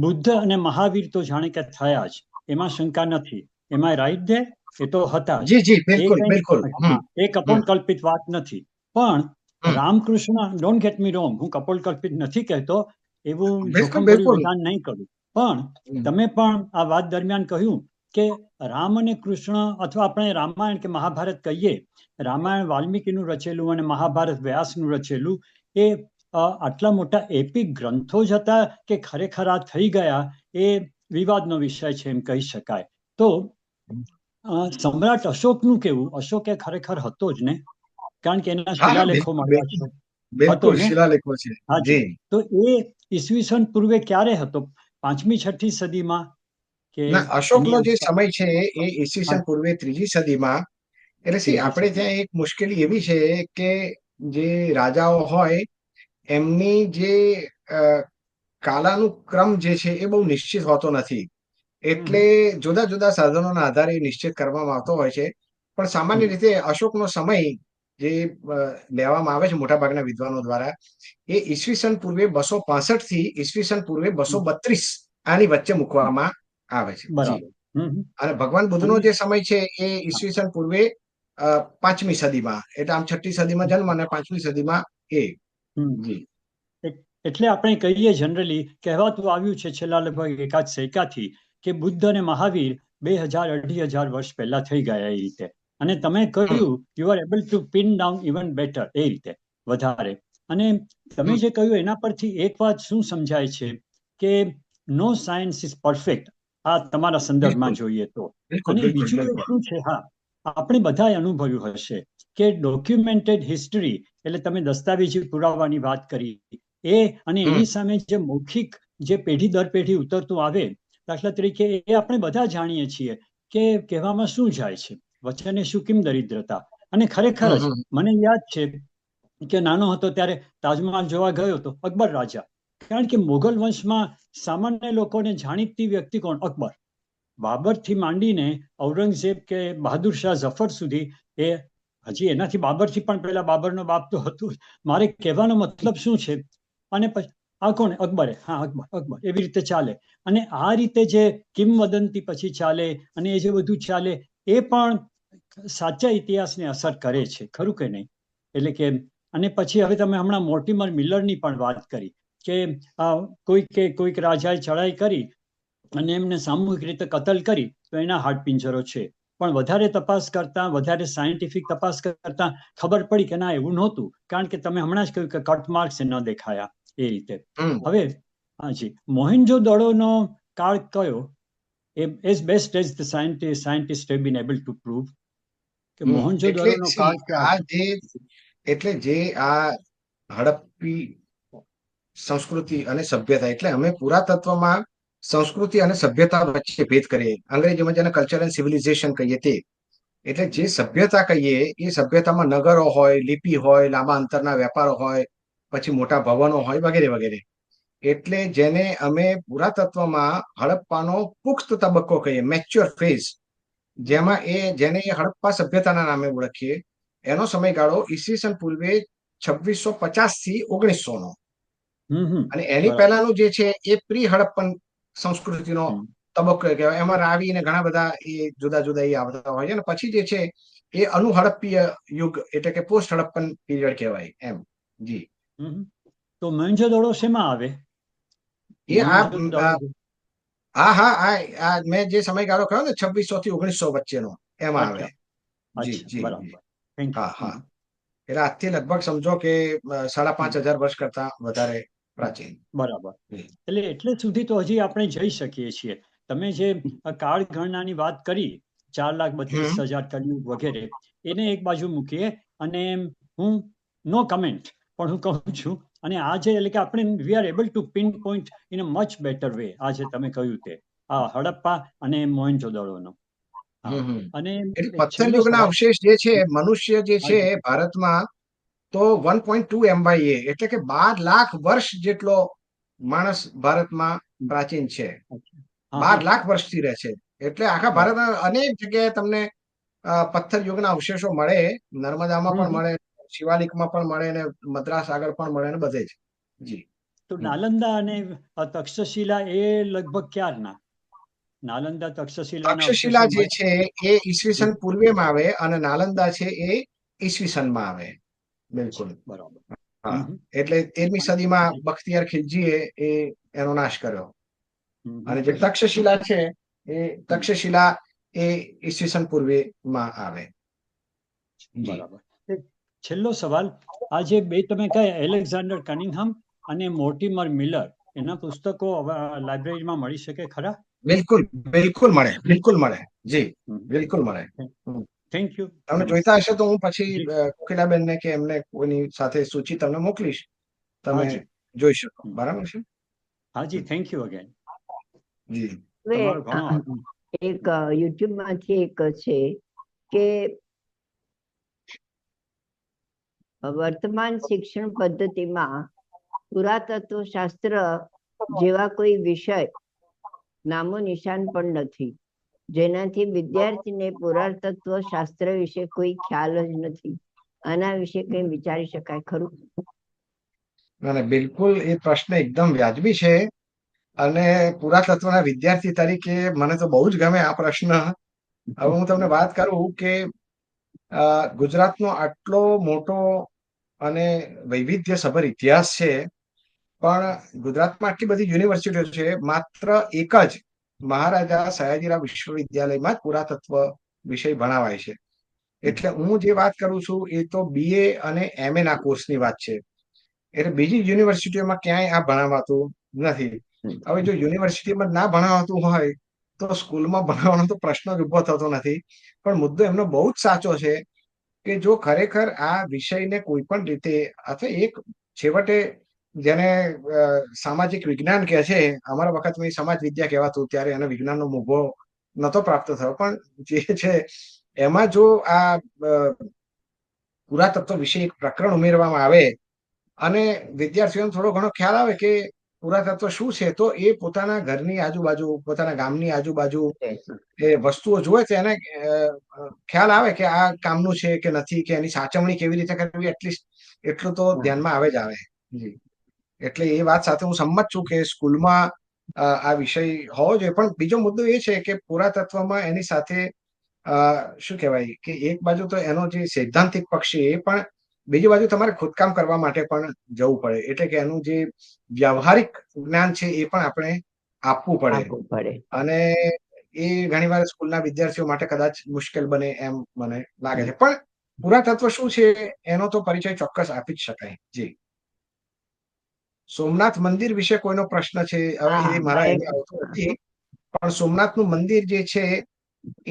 બુદ્ધ અને મહાવીર તો જાણે કે થયા જ, એમાં શંકા નથી. એમાં રાઈટ દે એ તો હતા જ. એ કપોળકલ્પિત વાત નથી. પણ Ramakrishna, don't get me wrong, હું કપોળકલ્પિત નથી કહેતો, એવું જોખમભર્યું વિધાન નહીં કરું. પણ તમે પણ આ વાત દરમિયાન કહ્યું કે રામ અને કૃષ્ણ, અથવા આપણે રામાયણ કે મહાભારત કહીએ, રામાયણ વાલ્મીકીનું રચેલું અને મહાભારત વ્યાસનું રચેલું, એ આટલા મોટા એપિક ગ્રંથો જ હતા કે ખરેખર આ થઈ ગયા એ વિવાદનો વિષય છે એમ કહી શકાય. તો સમ્રાટ અશોકનું કેવું? અશોક એ ખરેખર હતો જ ને, કારણ કે એના શિલાલેખો મળ્યા છે. હતો ને? તો એ ઈસવીસન પૂર્વે ક્યારે હતો? 5મી 6ઠી સદીમાં? અશોકનો જે સમય છે એ ઈસવીસન પૂર્વે 3જી સદીમાં. એટલે આપણે ત્યાં એક મુશ્કેલી એવી છે કે જે રાજાઓ હોય એમની જે કાલાનુક્રમ જે છે એ બહુ નિશ્ચિત હોતો નથી. એટલે જુદા જુદા સાધનોના આધારે નિશ્ચિત કરવામાં આવતો હોય છે. પણ સામાન્ય રીતે અશોકનો સમય જે લેવામાં આવે છે મોટાભાગના વિદ્વાનો દ્વારા, એ ઈસવીસન પૂર્વે 265 થી ઈસવીસન પૂર્વે 232 આની વચ્ચે મૂકવામાં આવે છે. અને ભગવાન બુદ્ધનો જે સમય છે એ ઈસવીસન પૂર્વે 5મી સદીમાં, એટલે આમ 6ઠી સદીમાં જન્મ અને 5મી સદીમાં એ. એટલે આપણે કહીએ જનરલી કહેવાતું આવ્યું છે છેલ્લા લગભગ એકાદ સૈકાથી કે બુદ્ધ અને મહાવીર 2000-2500 વર્ષ પહેલા થઈ ગયા એ રીતે. અને તમે કહ્યું you are able to pin down even better, એ રીતે વધારે. અને તમે જે કહ્યું એના પરથી એક વાત શું સમજાય છે કે નો સાયન્સ ઇઝ પરફેક્ટ, આ તમારા સંદર્ભમાં જોઈએ તો. અને બીજું એક શું છે, આપણે બધાએ અનુભવ્યું હશે કે ડોક્યુમેન્ટેડ હિસ્ટરી, એટલે તમે દસ્તાવેજી પુરાવાની વાત કરી, એ અને એની સામે જે મૌખિક જે પેઢી દર પેઢી ઉતરતું આવે, દાખલા તરીકે એ આપણે બધા જાણીએ છીએ કે કહેવામાં શું જાય છે, વચને શું કેમ દરિદ્રતા. અને ખરેખર જ મને યાદ છે કે નાનો હતો ત્યારે તાજમહાલ જોવા ગયો હતો, અકબર રાજા. કારણ કે મુઘલ વંશમાં સામાન્ય લોકોને જાણીતી વ્યક્તિ કોણ? અકબર. બાબરથી માંડીને ઔરંગઝેબ કે બહાદુર શાહ ઝફર સુધી, એ હજી એનાથી બાબરથી પણ પહેલા બાબરનો બાપ તો હતું. મારે કહેવાનો મતલબ શું છે? અને પછી આ કોણ? અકબરે. હા, અકબર. એવી રીતે ચાલે. અને આ રીતે જે કિંવદંતી પછી ચાલે અને એ જે બધું ચાલે એ પણ સાચા ઇતિહાસને અસર કરે છે, ખરું કે નહીં? એટલે કે અને પછી હવે તમે હમણાં મોર્ટિમર મિલરની પણ વાત કરી કે કોઈક રાજાએ ચડાઈ કરી અને એમને સામૂહિક રીતે કતલ કરી તો એના હાડપિંજરો છે. પણ વધારે તપાસ કરતા, વધારે સાયન્ટિફિક તપાસ કરતા ખબર પડી કે ના, એવું નહોતું, કારણ કે તમે હમણાં જ કહ્યું કે કટ માર્ક્સ ન દેખાયા એ રીતે. હવે હાજી, મોહેન્જો-દડોનો કાળ કયો? as best as the scientists have been able to prove કે મોહેન્જો-દડોનો કાળ એટલે જે આ હડપ્પી સંસ્કૃતિ અને સભ્યતા, એટલે અમે પુરાતત્વમાં સંસ્કૃતિ અને સભ્યતા વચ્ચે ભેદ કરીએ. અંગ્રેજીમાં જેને કલ્ચર એન્ડ સિવિલાઇઝેશન કહીએ તે. એટલે જે સભ્યતા કહીએ એ સભ્યતામાં નગરો હોય, લિપિ હોય, લાંબા અંતરના વેપારો હોય, પછી મોટા ભવનો હોય, વગેરે વગેરે. એટલે જેને અમે પુરાતત્વમાં હડપ્પાનો પુખ્ત તબક્કો કહીએ, મેચ્યોર ફેઝ, જેને હડપ્પા સભ્યતાના નામે ઓળખીએ, એનો સમયગાળો ઈસવીસન પૂર્વે 2650 થી 1900 નો. અને એની પહેલાનું જે છે એ પ્રી હડપ્પન સંસ્કૃતિનો તબક્કો કહેવાય. એમાં રાવી ને ઘણા બધા એ જુદા જુદા એ આવતા હોય છે. અને પછી જે છે એ અનુહડપ્પીય યુગ, એટલે કે પોસ્ટ હડપ્પન પીરિયડ કહેવાય એમ. જી. તો મોહેન્જો-દડો શેમાં આવે? એ આ મેં જે સમયગાળો કહ્યો ને 2600 થી 1900 વચ્ચેનો, એમાં આવે. જી જી. હા હા. એટલે આજથી લગભગ સમજો કે 5500 વર્ષ કરતા વધારે પ્રાચીન. બરાબર. એટલે સુધી તો હજી આપણે જઈ શકીએ છીએ. તમે જે કાળ ગણનાની વાત કરી, 4,32,000 કલયુગ વગેરે, એને એક બાજુ મૂકીએ અને હું નો કમેન્ટ, પણ હું કહું છું, અને આ જે એટલે કે આપણે we are able to pin point in a much better way, આ જે તમે કહ્યું તે આ હડપ્પા અને મોહેન્જો-દડોનો. અને પથ્થરયુગના અવશેષ જે છે, મનુષ્ય જે છે ભારતમાં, તો 1.2 MYA, એટલે કે 12 લાખ વર્ષ જેટલો માણસ ભારતમાં પ્રાચીન છે. 12 લાખ વર્ષથી રહે છે. એટલે આખા ભારતમાં અનેક જગ્યાએ તમને પથ્થરયુગના અવશેષો મળે. નર્મદામાં પણ મળે, શિવાલિકમાં પણ મળે, ને મદ્રાસ આગળ પણ મળે, ને બધે જ. જી. તો નાલંદા અને તક્ષશિલા એ લગભગ ક્યારના? નાલંદા, તક્ષશિલા જે છે એ ઈસવીસન પૂર્વેમાં આવે, અને નાલંદા છે એ ઈસવીસનમાં આવે. બિલકુલ બરાબર. હા, એટલે 13મી સદીમાં બખ્તિયાર ખિલજીએ એનો નાશ કર્યો. અને જે તક્ષશિલા છે એ ઈસવીસન પૂર્વેમાં આવે. બરાબર. છેલ્લો સવાલ, આ જે બે તમે કહ્યા, એલેક્ઝાન્ડર કનિંઘહામ અને મોર્ટિમર મિલર, એના પુસ્તકો લાઇબ્રેરીમાં મળી શકે ખરા? બિલકુલ બિલકુલ મળે, બિલકુલ મળે. જી, બિલકુલ મળે. Thank you. તમને જોઈતા હશે તો હું પછી કોકિલાબેનને કે એમને કોઈની સાથે સૂચિ તમને મોકલીશ, તમે જોઈ શકો. બરાબર છે? હાજી, થેન્ક યુ અગેન. જી. એક યુટ્યુબ માંથી એક છે કે વર્તમાન શિક્ષણ પદ્ધતિમાં પુરાતત્વ શાસ્ત્ર જેવા કોઈ વિષય નામો નિશાન પણ નથી, જેનાથી વિદ્યાર્થીને પુરાતત્વ શાસ્ત્ર વિશે કોઈ ખ્યાલ જ નથી. આના વિશે કંઈ વિચારી શકાય ખરું? બિલકુલ, એ પ્રશ્ન એકદમ વ્યાજબી છે. અને પુરાતત્વના વિદ્યાર્થી તરીકે મને તો બહુ જ ગમે આ પ્રશ્ન. હવે હું તમને વાત કરું કે ગુજરાતનો આટલો મોટો અને વૈવિધ્યસભર ઇતિહાસ છે, પણ ગુજરાતમાં આટલી બધી યુનિવર્સિટીઓ છે, માત્ર એક જ મહારાજા સયાજીરાવ વિશ્વવિદ્યાલયમાં જ પુરાતત્વ વિષય ભણાવાય છે. એટલે હું જે વાત કરું છું એ તો BA અને MA ના કોર્સની વાત છે. એટલે બીજી યુનિવર્સિટીઓમાં ક્યાંય આ ભણાવાતું નથી. હવે જો યુનિવર્સિટીમાં ના ભણાવાતું હોય તો સ્કૂલમાં ભણાવવાનો તો પ્રશ્ન જ ઉભો થતો નથી. પણ મુદ્દો એમનો બહુ જ સાચો છે કે જો ખરેખર આ વિષયને કોઈ પણ રીતે, અથવા એક છેવટે જેને સામાજિક વિજ્ઞાન કહે છે, અમારા વખતમાં સમાજ વિદ્યા કહેવાતું, ત્યારે એને વિજ્ઞાનનો મોભો નહોતો પ્રાપ્ત થયો, પણ જે છે એમાં જો આ પુરાતત્વ વિશે એક પ્રકરણ ઉમેરવામાં આવે અને વિદ્યાર્થીઓને થોડો ઘણો ખ્યાલ આવે કે પુરાતત્વ શું છે, તો એ પોતાના ઘરની આજુબાજુ, પોતાના ગામની આજુબાજુ એ વસ્તુઓ જોવે તો એને ખ્યાલ આવે કે આ કામનું છે કે નથી, કે એની સાચવણી કેવી રીતે કરવી, એટલીસ્ટ એટલું તો ધ્યાનમાં આવે જ આવે. એટલે એ વાત સાથે હું સંમત છું કે સ્કૂલમાં આ વિષય હોવો જોઈએ. પણ બીજો મુદ્દો એ છે કે પુરાતત્વમાં એની સાથે શું કહેવાય કે એક બાજુ તો એનો જે સૈદ્ધાંતિક પક્ષ છે, એ પણ, બીજી બાજુ તમારે ખોદકામ કરવા માટે પણ જવું પડે. એટલે કે એનું જે વ્યવહારિક જ્ઞાન છે એ પણ આપણે આપવું પડે. અને એ ઘણીવાર સ્કૂલના વિદ્યાર્થીઓ માટે કદાચ મુશ્કેલ બને એમ મને લાગે છે. પણ પુરાતત્વ શું છે એનો તો પરિચય ચોક્કસ આપી જ શકાય. જી. સોમનાથ મંદિર વિશે કોઈનો પ્રશ્ન છે? હવે હા, એ મારા મયંક. એમાં આવતું નથી, પણ સોમનાથનું મંદિર જે છે એ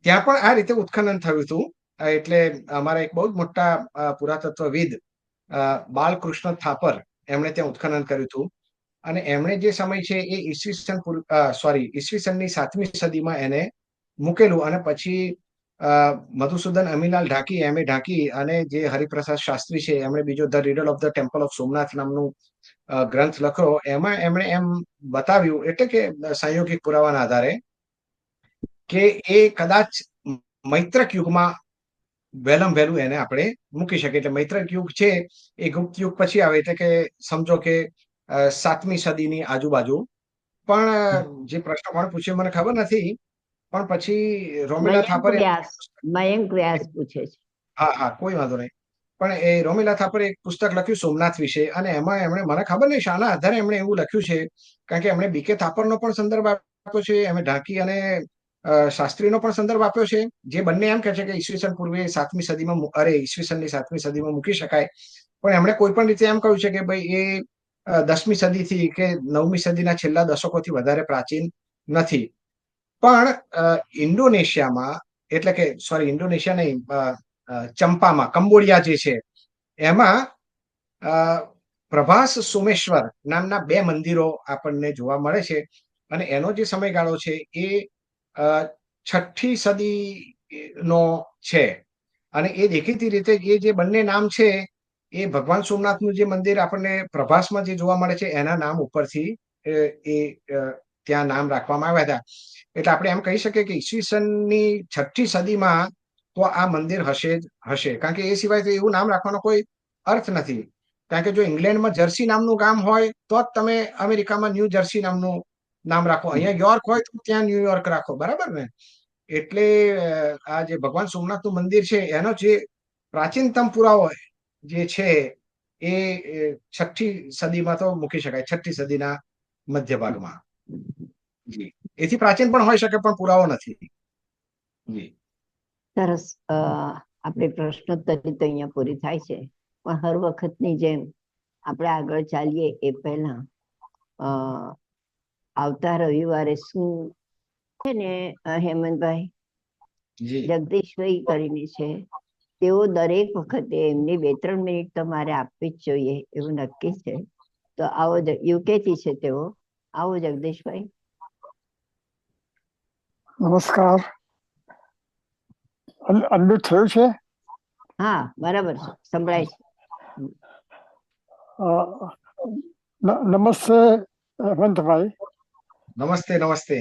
ત્યાં પણ આ રીતે ઉત્ખનન થયું હતું. એટલે અમારા એક બહુ જ મોટા પુરાતત્વવિદ બાલકૃષ્ણ થાપર, એમણે ત્યાં ઉત્ખનન કર્યું હતું. અને એમણે જે સમય છે એ ઈસવીસનની 7મી સદીમાં એને મૂકેલું. અને પછી મધુસૂદન અમીલાલ ઢાકી, એમ.એ. ઢાકી, અને જે હરિપ્રસાદ શાસ્ત્રી છે એમણે બીજો the riddle of the temple of Somnath નામનું ગ્રંથ લખ્યો. એમાં એમણે એમ બતાવ્યું, એટલે કે સંયોગિક પુરાવાના આધારે, કે એ કદાચ મૈત્રક યુગમાં વહેલું એને આપણે મૂકી શકીએ. એટલે મૈત્રક યુગ છે એ ગુપ્ત યુગ પછી આવે, એટલે કે સમજો કે 7મી સદીની આજુબાજુ. પણ જે પ્રશ્ન કોણ પૂછ્યો મને ખબર નથી, પણ પછી રોમિલા થાપરે મયંક વ્યાસ પૂછે છે. હા, કોઈ વાંધો નહીં. પણ એ રોમિલા થાપરે એક પુસ્તક લખ્યું સોમનાથ વિશે, અને એમાં એમણે, મને ખબર નહીં શાના આધારે એમણે એવું લખ્યું છે, કારણ કે એમણે બીકે થાપરનો પણ સંદર્ભ આપ્યો છે, એમણે ઢાંકી અને શાસ્ત્રીનો પણ સંદર્ભ આપ્યો છે, જે બંને એમ કહે છે કે ઈસવીસન પૂર્વે 7મી સદીમાં, ઈસવીસનની 7મી સદીમાં મૂકી શકાય. પણ એમણે કોઈ પણ રીતે એમ કહ્યું છે કે ભાઈ એ 10મી સદીથી કે 9મી સદીના છેલ્લા દશકોથી વધારે પ્રાચીન નથી. પણ ઇન્ડોનેશિયામાં, એટલે કે ઇન્ડોનેશિયા નહીં, ચંપામાં, કંબોડિયા જે છે, એમાં પ્રભાસ સોમેશ્વર નામના 2 મંદિરો આપણને જોવા મળે છે. અને એનો જે સમયગાળો છે એ 6ઠ્ઠી સદીનો છે. અને એ દેખીતી રીતે એ જે બંને નામ છે એ ભગવાન સોમનાથનું જે મંદિર આપણને પ્રભાસમાં જે જોવા મળે છે એના નામ ઉપરથી ત્યાં નામ રાખવામાં આવ્યા હતા. એટલે આપણે એમ કહી શકીએ કે ઈસવીસનની 6ઠ્ઠી સદીમાં તો આ મંદિર હશે જ હશે, કારણ કે એ સિવાય તો એવું નામ રાખવાનો કોઈ અર્થ નથી. કારણ કે જો ઇંગ્લેન્ડમાં જર્સી નામનું ગામ હોય તો જ તમે અમેરિકામાં ન્યૂ જર્સી નામનું નામ રાખો. અહીંયા યોર્ક હોય તો ત્યાં ન્યુયોર્ક રાખો, બરાબર ને? એટલે આ જે ભગવાન સોમનાથનું મંદિર છે એનો જે પ્રાચીનતમ પુરાવો જે છે એ 6ઠ્ઠી સદીમાં તો મૂકી શકાય, 6ઠ્ઠી સદીના મધ્ય ભાગમાં. જી. એથી પ્રાચીન પણ હોઈ શકે, પણ પુરાવો નથી. જી. સરસ. આપણે પ્રશ્નોત્તરી તો અહીંયા પૂરી થાય છે, પણ હર વખતની જેમ આપણે આગળ ચાલીએ એ પહેલા આવતા રવિવારે શું છે ને, હેમંતભાઈ, જગદીશભાઈ કરીને છે, તેઓ દરેક વખતે એમની 2-3 મિનિટ તો મારે આપવી જ જોઈએ એવું નક્કી છે. તો આવો, યુકેથી છે તેઓ. આવો જગદીશભાઈ. નમસ્કાર. અનમ્યુટ થયું છે? હા, બરાબર છે, સંભળાય છે. નમસ્તે હેમંતભાઈ. નમસ્તે.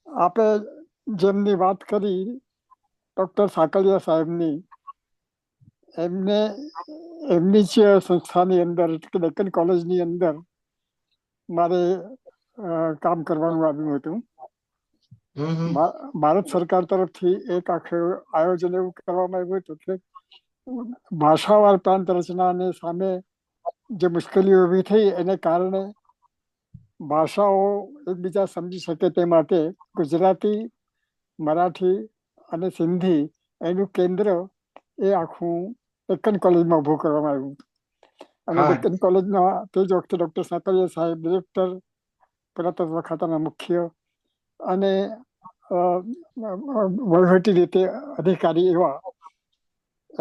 આપે જેમની વાત કરી ડોક્ટર સાકલિયા સાહેબની, એમની જ સંસ્થાની અંદર, ડેક્કન કોલેજની અંદર મારે કામ કરવાનું આવ્યું હતું. ભારત સરકાર તરફથી એક આખું આયોજન એવું કરવામાં આવ્યું હતું કે ભાષાવાર પ્રાંત રચનાને સામે જે મુશ્કેલીઓ ઊભી થઈ એને કારણે ભાષાઓ એકબીજા સમજી શકે તે માટે ગુજરાતી, મરાઠી અને સિંધી એનું કેન્દ્ર એ આખું ડેક્કન કોલેજમાં ઊભું કરવામાં આવ્યું. અને ડેક્કન કોલેજના તે જ વખતે ડૉક્ટર સાકલિયા સાહેબ ડિરેક્ટર, પુરાતત્વ ખાતાના મુખ્ય અને વહીવટી રીતે અધિકારી એવા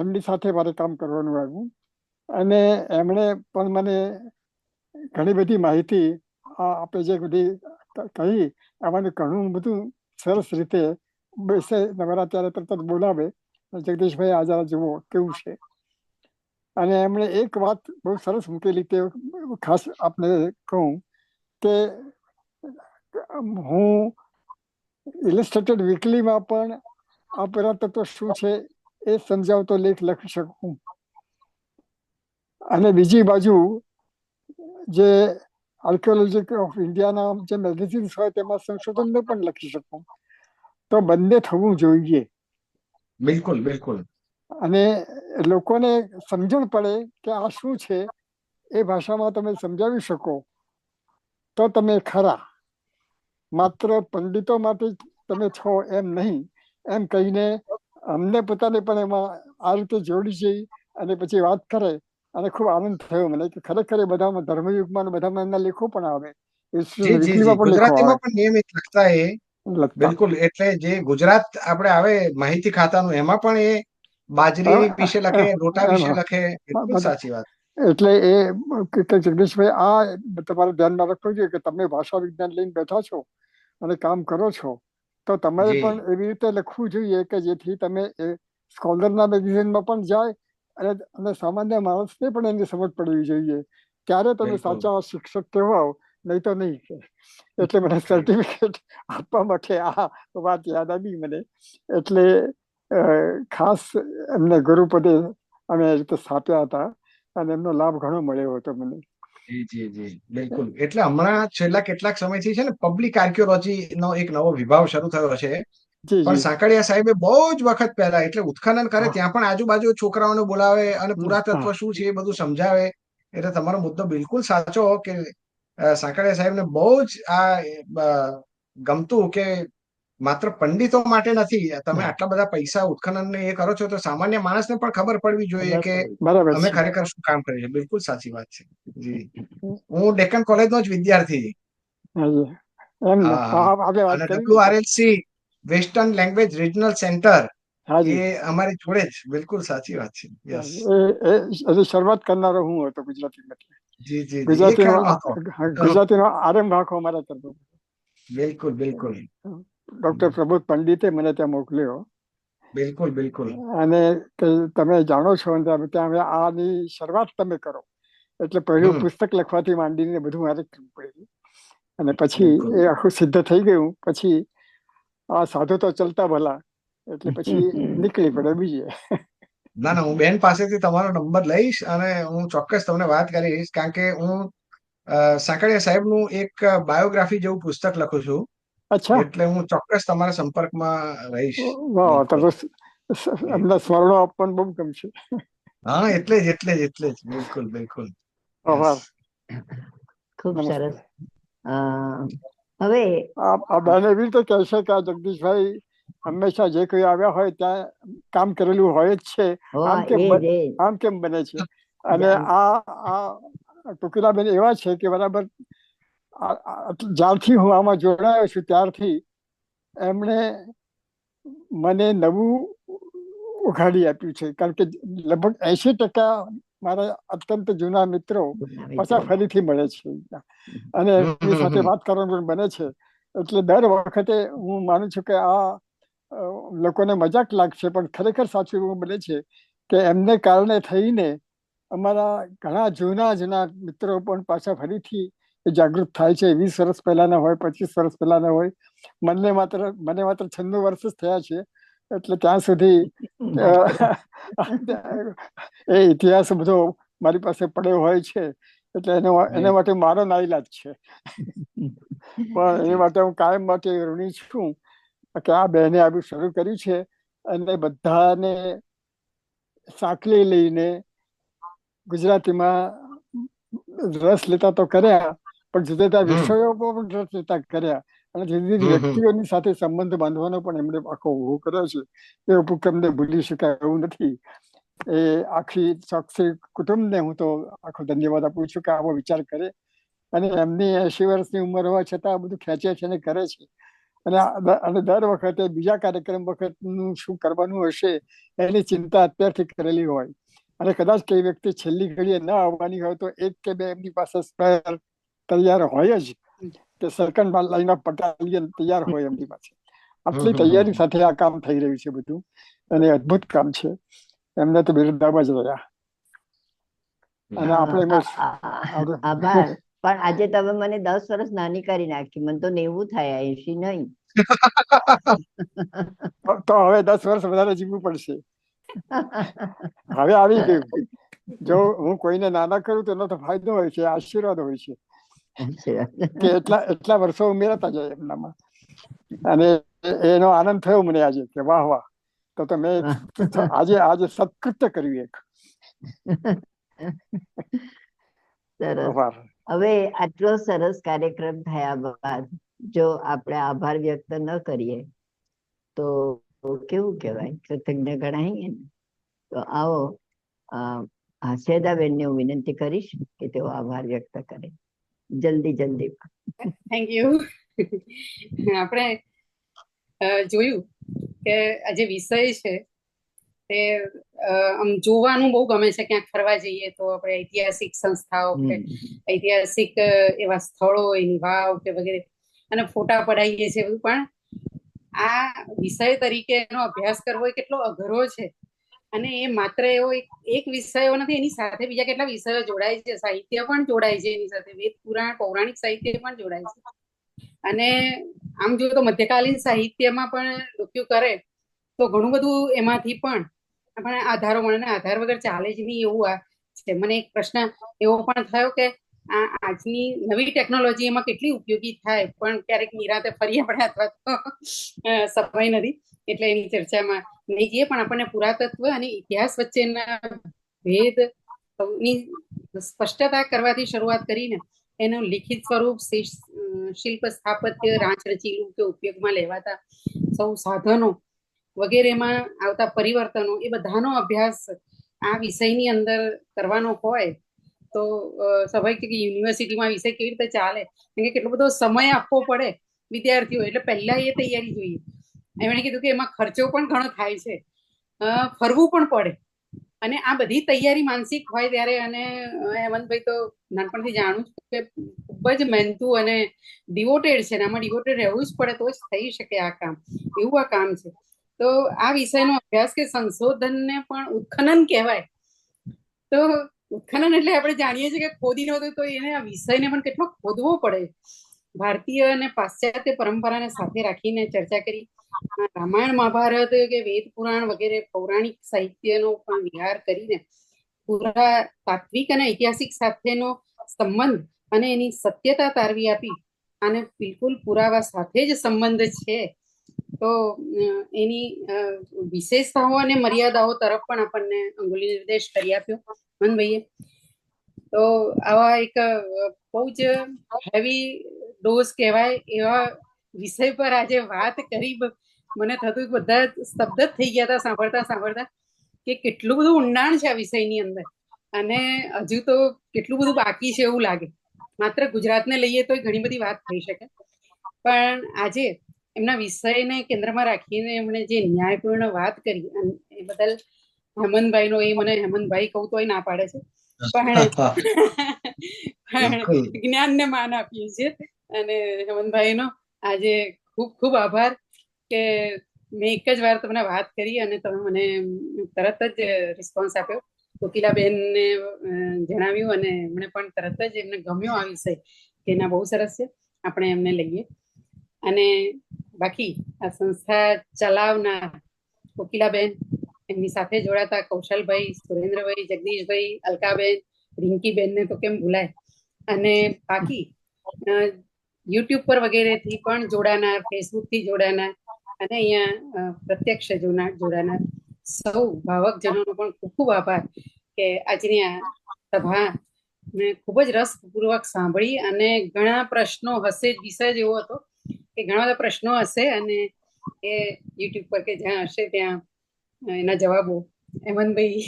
એમની સાથે મારે કામ કરવાનું આવ્યું. અને એમણે પણ મને ઘણી બધી માહિતી આપણે જે બધી કહી એમાં ઘણું બધું સરસ રીતે બેસે, નવરા ત્યારે તરત જ બોલાવે, જગદીશભાઈ આ જરા જુઓ કેવું છે. અને એમણે એક વાત બહુ સરસ મૂકેલી, તે ખાસ આપને કહું કે હું ઇલસ્ટ્રેટેડ વીકલીમાં પણ આ પુરાતત્વ શું છે એ સમજાવતો લેખ લખી શકું. અને બીજી બાજુ જે આર્કિયોલોજી ઓફ ઇન્ડિયાના જે મેગેઝિન્સ હોય તેમાં સંશોધનને પણ લખી શકું. તો બંને થવું જોઈએ. બિલકુલ. અને લોકોને સમજણ પડે કે આ શું છે એ ભાષામાં તમે સમજાવી શકો તો તમે ખરા. માત્ર પંડિતો માટે જ તમે છો એમ નહીં, એમ કહીને અમને પોતાને પણ એમાં આ રીતે જોડી જઈ અને પછી વાત કરે અને ખૂબ આનંદ થયો મને કે ખરેખર એ બધામાં ધર્મયુગમાં અને બધામાં એમના લેખો પણ આવે, જી જી જી, વીકલીમાં પણ લેખો ગુજરાતીમાં આવે પણ નિયમિત લખતા એ. લખતા. બિલકુલ, એટલે જે ગુજરાત આપણે આવે માહિતી ખાતાનું, એમાં પણ એ બાજરી વિશે લખે, રોટા વિશે લખે. બિલકુલ સાચી વાત. એટલે એ કે જગદીશભાઈ, આ તમારે ધ્યાનમાં રાખવું જોઈએ કે તમે ભાષા વિજ્ઞાન લઈને બેઠા છો અને કામ કરો છો, તો તમારે જી પણ એવી રીતે લખવું જોઈએ કે જેથી તમે સ્કોલરના મેગેઝિનમાં પણ જાય અને સામાન્ય માણસને પણ એની સમજ પડવી જોઈએ, ત્યારે તમે બિલકુલ. સાચા શિક્ષક કહેવાઓ, નહીં તો નહીં. એટલે મને સર્ટિફિકેટ આપવા માટે આ વાત યાદ આવી મને. એટલે ખાસ એમને ગુરુપદે અમે એ રીતે સ્થાપ્યા હતા અને એમનો લાભ ઘણો મળ્યો હતો મને. જી જી જી, બિલકુલ. એટલે હમણાં છેલ્લા કેટલાક સમયથી છે ને પબ્લિક આર્કિયોલોજી નો એક નવો વિભાગ શરૂ થયો છે. જી પણ જી સાંકળિયા સાહેબે બહુ જ વખત પહેલા, એટલે ઉત્ખનન કરે ત્યાં પણ આજુબાજુ છોકરાઓને બોલાવે અને પુરાતત્વ શું છે એ બધું સમજાવે. એટલે તમારો મુદ્દો બિલકુલ સાચો કે સાંકળિયા સાહેબને બહુ જ ગમતું કે માત્ર પંડિતો માટે નથી, તમે આટલા બધા પૈસા ઉત્ખનન ને એ કરો છો તો સામાન્ય માણસને પણ ખબર પડવી જોઈએ કે બરાબર અમે છે. ખરેખર શું કામ કરીએ છીએ. બિલકુલ સાચી વાત છે. જી, હું ડેક્કન કોલેજનો જ વિદ્યાર્થી. હાજી. એમ ને હા, આપણે વાત અને કરી ને. WRLC western language regional centre હાજી. એ અમારી જોડે જ. બિલકુલ સાચી વાત છે. યસ. હજી શરૂઆત કરનારો હું હતો ગુજરાતીમાં. જી જી જી, એ ગુજરાતીનો ખ્યાલ હતો. ગુજરાતીનો આરંભ આખો અમારા તરફ. બિલકુલ બિલકુલ. ડોક્ટર પ્રબોધ પંડિતે મને ત્યાં મોકલ્યો. બિલકુલ બિલકુલ. અને તમે જાણો છો ત્યાં આની શરૂઆત તમે કરો એટલે પહેલું પુસ્તક લખવાથી માંડીને બધું મારે કરવું પડ્યું. અને પછી એ આખું સિદ્ધ થઈ ગયું. પછી આ સાધુ તો ચલતા ભલા, એટલે પછી નીકળી પડે બીજે. ના ના, હું બેન પાસેથી તમારો નંબર લઈશ અને હું ચોક્કસ તમને વાત કરીશ, કારણ કે હું સાંકળિયા સાહેબનું એક બાયોગ્રાફી જેવું પુસ્તક લખું છું. અચ્છા. એટલે હું ચોક્કસ તમારા સંપર્કમાં રહીશ. વાહ, બિલકુલ. એમના સ્મરણો આપવાનું બહુ ગમશે. હા, એટલે જ બિલકુલ બિલકુલ. આભાર. ખૂબ નમસ્તે. સરસ. હવે આ બેન એવી રીતે કહેશે કે આ જગદીશભાઈ હંમેશા જે કોઈ આવ્યા હોય ત્યાં કામ કરેલું હોય જ છે, આમ કેમ બને છે. અને આ ટુકીલાબેન એવા છે કે બરાબર જ્યારથી હું આમાં જોડાયો છું ત્યારથી એમણે મને નવું ઉઘાડી આપ્યું છે. કારણ કે લગભગ 80% મારા અત્યંત જૂના મિત્રો પાછા ફરીથી મળે છે અને એમની સાથે વાત કરવાનું બને છે. એટલે દર વખતે હું માનું છું કે આ લોકોને મજાક લાગશે, પણ ખરેખર સાચું એવું બને છે કે એમને કારણે થઈને અમારા ઘણા જૂના મિત્રો પણ પાછા ફરીથી જાગૃત થાય છે. 20 વર્ષ પહેલાના હોય, 25 વર્ષ પહેલાના હોય. મને માત્ર 96 વર્ષ જ થયા છે. એટલે ત્યાં સુધી એ ઇતિહાસ બધો મારી પાસે પડ્યો હોય છે. એટલે એના માટે મારો નાઈલાજ છે. પણ એ માટે હું કાયમ માટે ઋણી છું કે આ બહેને આવું શરૂ કર્યું છે અને બધાને સાંકળી લઈને ગુજરાતીમાં રસ લેતા તો કર્યા, પણ જુદા જુદા વિષયો પણ રસ લેતા કર્યા અને જુદી જુદી વ્યક્તિઓની સાથે સંબંધ બાંધવાનો પણ એમણે આખો ઉભો કર્યો છે. એ ઉપક્રમને ભૂલી શકાય એવું નથી. એ આખી ચોકસી કુટુંબને હું તો આખો ધન્યવાદ આપું છું કે આવો વિચાર કરે અને એમની 80 વર્ષની ઉંમર હોવા છતાં આ બધું ખેંચે છે અને કરે છે. અને દર વખતે બીજા કાર્યક્રમ વખતનું શું કરવાનું હશે એની ચિંતા અત્યારથી કરેલી હોય. અને કદાચ કઈ વ્યક્તિ છેલ્લી ઘડીએ ન આવવાની હોય તો 1 કે 2 એમની પાસે સ્પેર તૈયાર હોય જ, કે સેકન્ડ લાઈન ઓફ બટાલિયન તૈયાર હોય એમની પાસે. આટલી તૈયારી સાથે આ કામ થઈ રહ્યું છે બધું, અને અદ્ભુત કામ છે. એમને તો બિરદાવવા જ રહ્યા. અને આપણે આભાર. પણ આજે તમે મને 10 વર્ષ નાની કરી નાખી. મને તો 90 થયા, 80 નહીં. તો હવે 10 વર્ષ વધારે જીવવું પડશે. હવે આવી ગયું. જો હું કોઈને નાના કરું તો એનો તો ફાયદો હોય છે, આશીર્વાદ હોય છે કે એટલા વર્ષો ઉમેરાતા જાય એમનામાં. અને એનો આનંદ થયો મને આજે કે વાહ વાહ, તો તમે આજે સત્કૃત્ય કર્યું એક. સરસ. હવે આટલો સરસ કાર્યક્રમ થયા બાદ જો આપણે આભાર વ્યક્ત ન કરીએ તો કેવું કહેવાય, કૃતજ્ઞ ગણાઈએ ને. તો આવો હાસ્યદાબેનને હું વિનંતી કરીશ કે તેઓ આભાર વ્યક્ત કરે જલ્દી. Thank you. આપણે જોયું કે આ જે વિષય છે તે આમ જોવાનું બહુ ગમે છે. ક્યાંક ફરવા જઈએ તો આપણે ઐતિહાસિક સંસ્થાઓ કે ઐતિહાસિક એવા સ્થળો, એની વાવ કે વગેરે, અને ફોટા પડાવીએ છીએ બધું. પણ આ વિષય તરીકે એનો અભ્યાસ કરવો એ કેટલો અઘરો છે. અને એ માત્ર એવો એક વિષયો નથી, એની સાથે બીજા કેટલા વિષયો જોડાય છે. સાહિત્ય પણ જોડાય છે એની સાથે, વેદ પુરાણ પૌરાણિક સાહિત્ય પણ જોડાય છે. અને આમ જોઈએ તો મધ્યકાલીન સાહિત્યમાં પણ ડોક્યુ કરે તો ઘણું બધું એમાંથી પણ આપણે આધારો મળે. આધાર વગર ચાલે જ નહીં એવું આ છે. મને એક પ્રશ્ન એવો પણ થયો કે આજની નવી ટેકનોલોજી એમાં કેટલી ઉપયોગી થાય, પણ ક્યારેક નિરાંતે ફરી આપણે અથવા તો સમય નથી એટલે એની ચર્ચામાં નહીં જઈએ. પણ આપણને પુરાતત્વ અને ઇતિહાસ વચ્ચેના ભેદની સ્પષ્ટતા કરવાથી શરૂઆત કરીને એનું લિખિત સ્વરૂપ, શિલ્પ સ્થાપત્ય, રાંચ રચીલું કે ઉપયોગમાં લેવાતા સૌ સાધનો વગેરેમાં આવતા પરિવર્તનો, એ બધાનો અભ્યાસ આ વિષયની અંદર કરવાનો હોય તો સ્વાભાવિક કે યુનિવર્સિટીમાં વિષય કેવી રીતે ચાલે, કેમ કે કેટલો બધો સમય આપવો પડે વિદ્યાર્થીઓ. એટલે પહેલા એ તૈયારી જોઈએ. એમણે કીધું કે એમાં ખર્ચો પણ ઘણો થાય છે, ફરવું પણ પડે, અને આ બધી તૈયારી માનસિક હોય ત્યારે. અને હેમંતભાઈ તો નાનપણથી જાણું છું કે ખૂબ જ મહેનતુ અને ડિવોટેડ છે. આમાં ડિવોટેડ રહેવું જ પડે તો જ થઈ શકે આ કામ. એવું આ કામ છે. તો આ વિષયનો અભ્યાસ કે સંશોધનને પણ ઉત્ખનન કહેવાય. તો ઉત્ખનન એટલે આપણે જાણીએ છીએ કે ખોદી નહોતું, તો એને આ વિષયને પણ કેટલો ખોદવો પડે. ભારતીય અને પાશ્ચાત્ય પરંપરાને સાથે રાખીને ચર્ચા કરી. રામાયણ, મહાભારત કે વેદ પુરાણ વગેરે પૌરાણિક સાહિત્યનો પણ વિહાર કરીને પૂરા તાત્વિક અને ઐતિહાસિક સાથેનો સંબંધ અને એની સત્યતા તારવી આપી. આને બિલકુલ પુરાવા સાથે જ સંબંધ છે. તો એની વિશેષતાઓ અને મર્યાદાઓ તરફ પણ આપણને અંગુલી નિર્દેશ કરી આપ્યો મનભાઈએ. તો આવા એક બહુ જ હેવી ડોઝ કહેવાય એવા વિષય પર આજે વાત કરી. મને થતું બધા સ્તબ્ધ થઈ ગયા હતા સાંભળતા કે કેટલું બધું ઊંડાણ છે આ વિષયની અંદર, અને હજુ તો કેટલું બધું બાકી છે એવું લાગે. માત્ર ગુજરાતને લઈએ તો ઘણી બધી વાત થઈ શકે, પણ આજે એમના વિષયને કેન્દ્રમાં રાખીને એમણે જે ન્યાયપૂર્ણ વાત કરી એ બદલ હેમંતભાઈ નો, એ મને હેમંતભાઈ કહું તોય ના પાડે છે, પણ જ્ઞાનને માન આપીએ છીએ. અને હેમંતભાઈ નો આજે ખૂબ ખૂબ આભાર કે મેં એક જ વાર તમને વાત કરી અને તમે મને તરત જ રિસ્પોન્સ આપ્યો. કોકિલાબેનને જણાવ્યું અને એમણે પણ તરત જ એમને ગમ્યો આ વિષય કે ના બહુ સરસ છે, આપણે એમને લઈએ. અને બાકી આ સંસ્થા ચલાવનાર કોકિલાબેન, એમની સાથે જોડાતા કૌશલભાઈ, સુરેન્દ્રભાઈ, જગદીશભાઈ, અલકાબેન, રિંકીબેનને તો કેમ ભૂલાય, અને બાકી યુટ્યુબ પર વગેરેથી પણ જોડાનાર, ફેસબુકથી જોડાનાર અને અહીંયા પ્રત્યક્ષ જોડાનાર સૌ ભાવકજનોનો પણ ખૂબ ખૂબ આભાર કે આજની આ સભા મેં ખૂબ જ રસપૂર્વક સાંભળી. અને ઘણા પ્રશ્નો હશે, વિષય જ એવો હતો કે ઘણા બધા પ્રશ્નો હશે અને એ યુટ્યુબ પર કે જ્યાં હશે ત્યાં એના જવાબો હેમંતભાઈ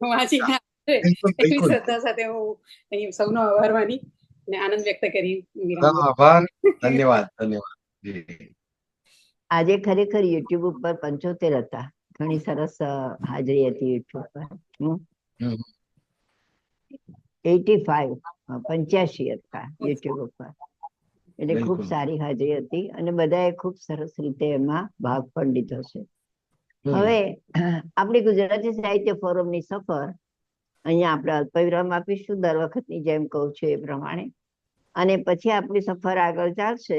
વાંચીને આપશે એવી શ્રદ્ધા સાથે હું અહીં સૌનો આભાર માની અને આનંદ વ્યક્ત કરી. આભાર, ધન્યવાદ. આજે ખરેખર યુટ્યુબ ઉપર 75 હતા. ઘણી સરસ હાજરી હતી યુટ્યુબ પર. 85 હતા યુટ્યુબ ઉપર, એટલે ખૂબ સારી હાજરી હતી અને બધાએ ખૂબ સરસ રીતે એમાં ભાગ પણ લીધો છે. હવે આપણી ગુજરાતી સાહિત્ય ફોરમની સફર અહીંયા આપણે અલ્પવિરામ આપીશું દર વખતની જેમ કહું છું એ પ્રમાણે, અને પછી આપણી સફર આગળ ચાલશે